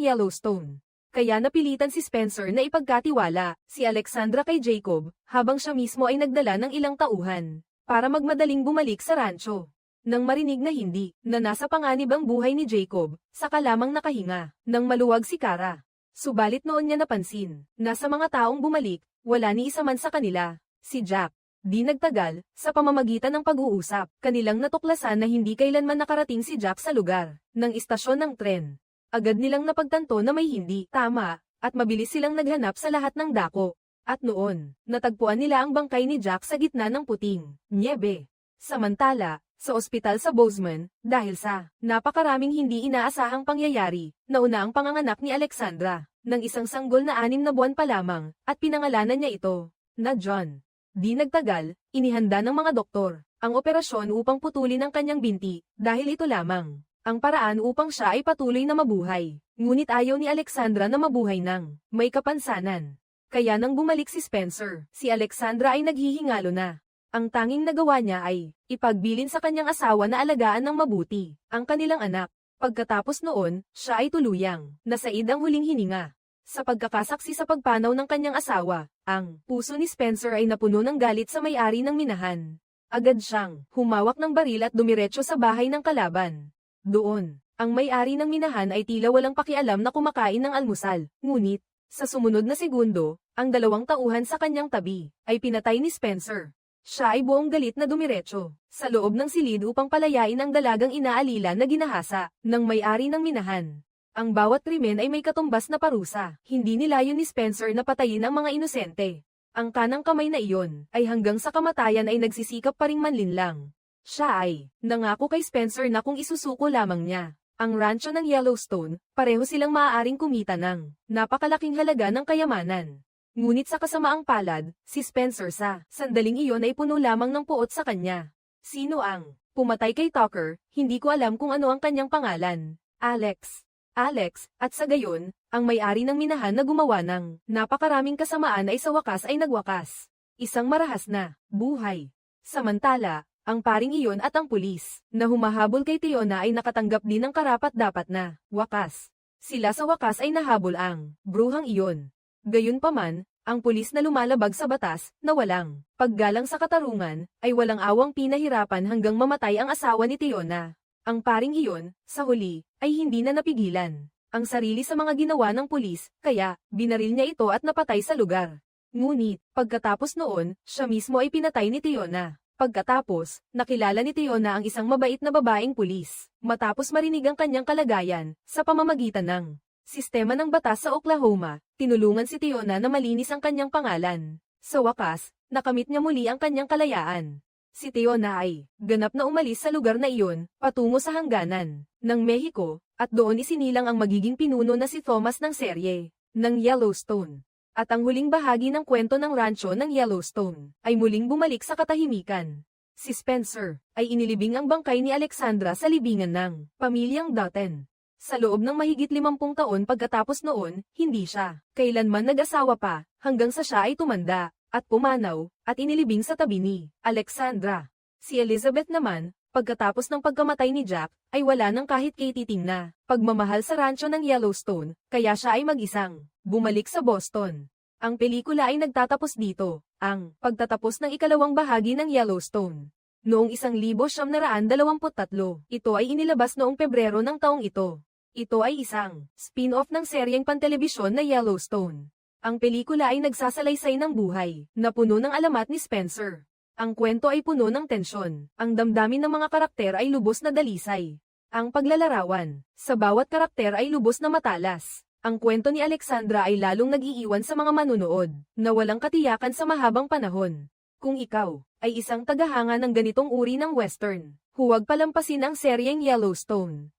Yellowstone. Kaya napilitan si Spencer na ipagkatiwala si Alexandra kay Jacob, habang siya mismo ay nagdala ng ilang tauhan para magmadaling bumalik sa rancho. Nang marinig na hindi na nasa panganib ang buhay ni Jacob, saka lamang nakahinga nang maluwag si Kara. Subalit noon niya napansin na sa mga taong bumalik, wala ni isa man sa kanila si Jack. Di nagtagal, sa pamamagitan ng pag-uusap, kanilang natuklasan na hindi kailanman nakarating si Jack sa lugar ng istasyon ng tren. Agad nilang napagtanto na may hindi tama, at mabilis silang naghanap sa lahat ng dako. At noon, natagpuan nila ang bangkay ni Jack sa gitna ng puting nyebe. Samantala, sa ospital sa Bozeman, dahil sa napakaraming hindi inaasahang pangyayari, nauna ang panganganak ni Alexandra, ng isang sanggol na 6 na buwan pa lamang, at pinangalanan niya ito na John. Di nagtagal, inihanda ng mga doktor ang operasyon upang putulin ang kanyang binti, dahil ito lamang ang paraan upang siya ay patuloy na mabuhay. Ngunit ayaw ni Alexandra na mabuhay ng may kapansanan. Kaya nang bumalik si Spencer, si Alexandra ay naghihingalo na. Ang tanging nagawa niya ay ipagbilin sa kanyang asawa na alagaan ng mabuti ang kanilang anak. Pagkatapos noon, siya ay tuluyang nasaid ang huling hininga. Sa pagkakasaksi sa pagpanaw ng kanyang asawa, ang puso ni Spencer ay napuno ng galit sa may-ari ng minahan. Agad siyang humawak ng baril at dumiretso sa bahay ng kalaban. Doon, ang may-ari ng minahan ay tila walang pakialam na kumakain ng almusal. Ngunit, sa sumunod na segundo, ang 2 tauhan sa kanyang tabi ay pinatay ni Spencer. Siya ay buong galit na dumiretso sa loob ng silid upang palayain ang dalagang inaalila na ginahasa ng may-ari ng minahan. Ang bawat krimen ay may katumbas na parusa. Hindi nilayon ni Spencer na patayin ang mga inosente. Ang kanang kamay na iyon ay hanggang sa kamatayan ay nagsisikap pa ring manlinlang. Siya ay nangako kay Spencer na kung isusuko lamang niya ang rancho ng Yellowstone, pareho silang maaaring kumita ng napakalaking halaga ng kayamanan. Ngunit sa kasamaang palad, si Spencer sa sandaling iyon ay puno lamang ng puot sa kanya. Sino ang pumatay kay Tucker? Hindi ko alam kung ano ang kanyang pangalan. Alex, at sa gayon, ang may-ari ng minahan na gumawa ng napakaraming kasamaan ay sa wakas ay nagwakas. Isang marahas na buhay. Samantala, ang paring iyon at ang pulis na humahabol kay Tiona ay nakatanggap din ng karapat-dapat na wakas. Sila sa wakas ay nahabol ang bruhang iyon. Gayunpaman, ang pulis na lumalabag sa batas na walang paggalang sa katarungan ay walang awang pinahirapan hanggang mamatay ang asawa ni Tiona. Ang paring iyon, sa huli, ay hindi na napigilan ang sarili sa mga ginawa ng pulis, kaya binaril niya ito at napatay sa lugar. Ngunit, pagkatapos noon, siya mismo ay pinatay ni Tiona. Pagkatapos, nakilala ni Tiona ang isang mabait na babaeng pulis, matapos marinig ang kanyang kalagayan, sa pamamagitan ng sistema ng batas sa Oklahoma, tinulungan si Tiona na malinis ang kanyang pangalan. Sa wakas, nakamit niya muli ang kanyang kalayaan. Si Tiona ay ganap na umalis sa lugar na iyon, patungo sa hangganan ng Mexico, at doon isinilang ang magiging pinuno na si Thomas ng serye ng Yellowstone. At ang huling bahagi ng kwento ng rancho ng Yellowstone ay muling bumalik sa katahimikan. Si Spencer ay inilibing ang bangkay ni Alexandra sa libingan ng pamilyang Dutton. Sa loob ng mahigit 50 taon pagkatapos noon, hindi siya kailanman nag-asawa pa, hanggang sa siya ay tumanda at pumanaw at inilibing sa tabi ni Alexandra. Si Elizabeth naman, pagkatapos ng pagkamatay ni Jack, ay wala nang kahit kititing na pagmamahal sa rancho ng Yellowstone, kaya siya ay mag-isang bumalik sa Boston. Ang pelikula ay nagtatapos dito, ang pagtatapos ng ikalawang bahagi ng Yellowstone. Noong 1923, ito ay inilabas noong Pebrero ng taong ito. Ito ay isang spin-off ng seryeng pantelebisyon na Yellowstone. Ang pelikula ay nagsasalaysay ng buhay na puno ng alamat ni Spencer. Ang kwento ay puno ng tensyon. Ang damdamin ng mga karakter ay lubos na dalisay. Ang paglalarawan sa bawat karakter ay lubos na matalas. Ang kwento ni Alexandra ay lalong nag-iiwan sa mga manunood na walang katiyakan sa mahabang panahon. Kung ikaw ay isang tagahanga ng ganitong uri ng western, huwag palampasin ang seryeng Yellowstone.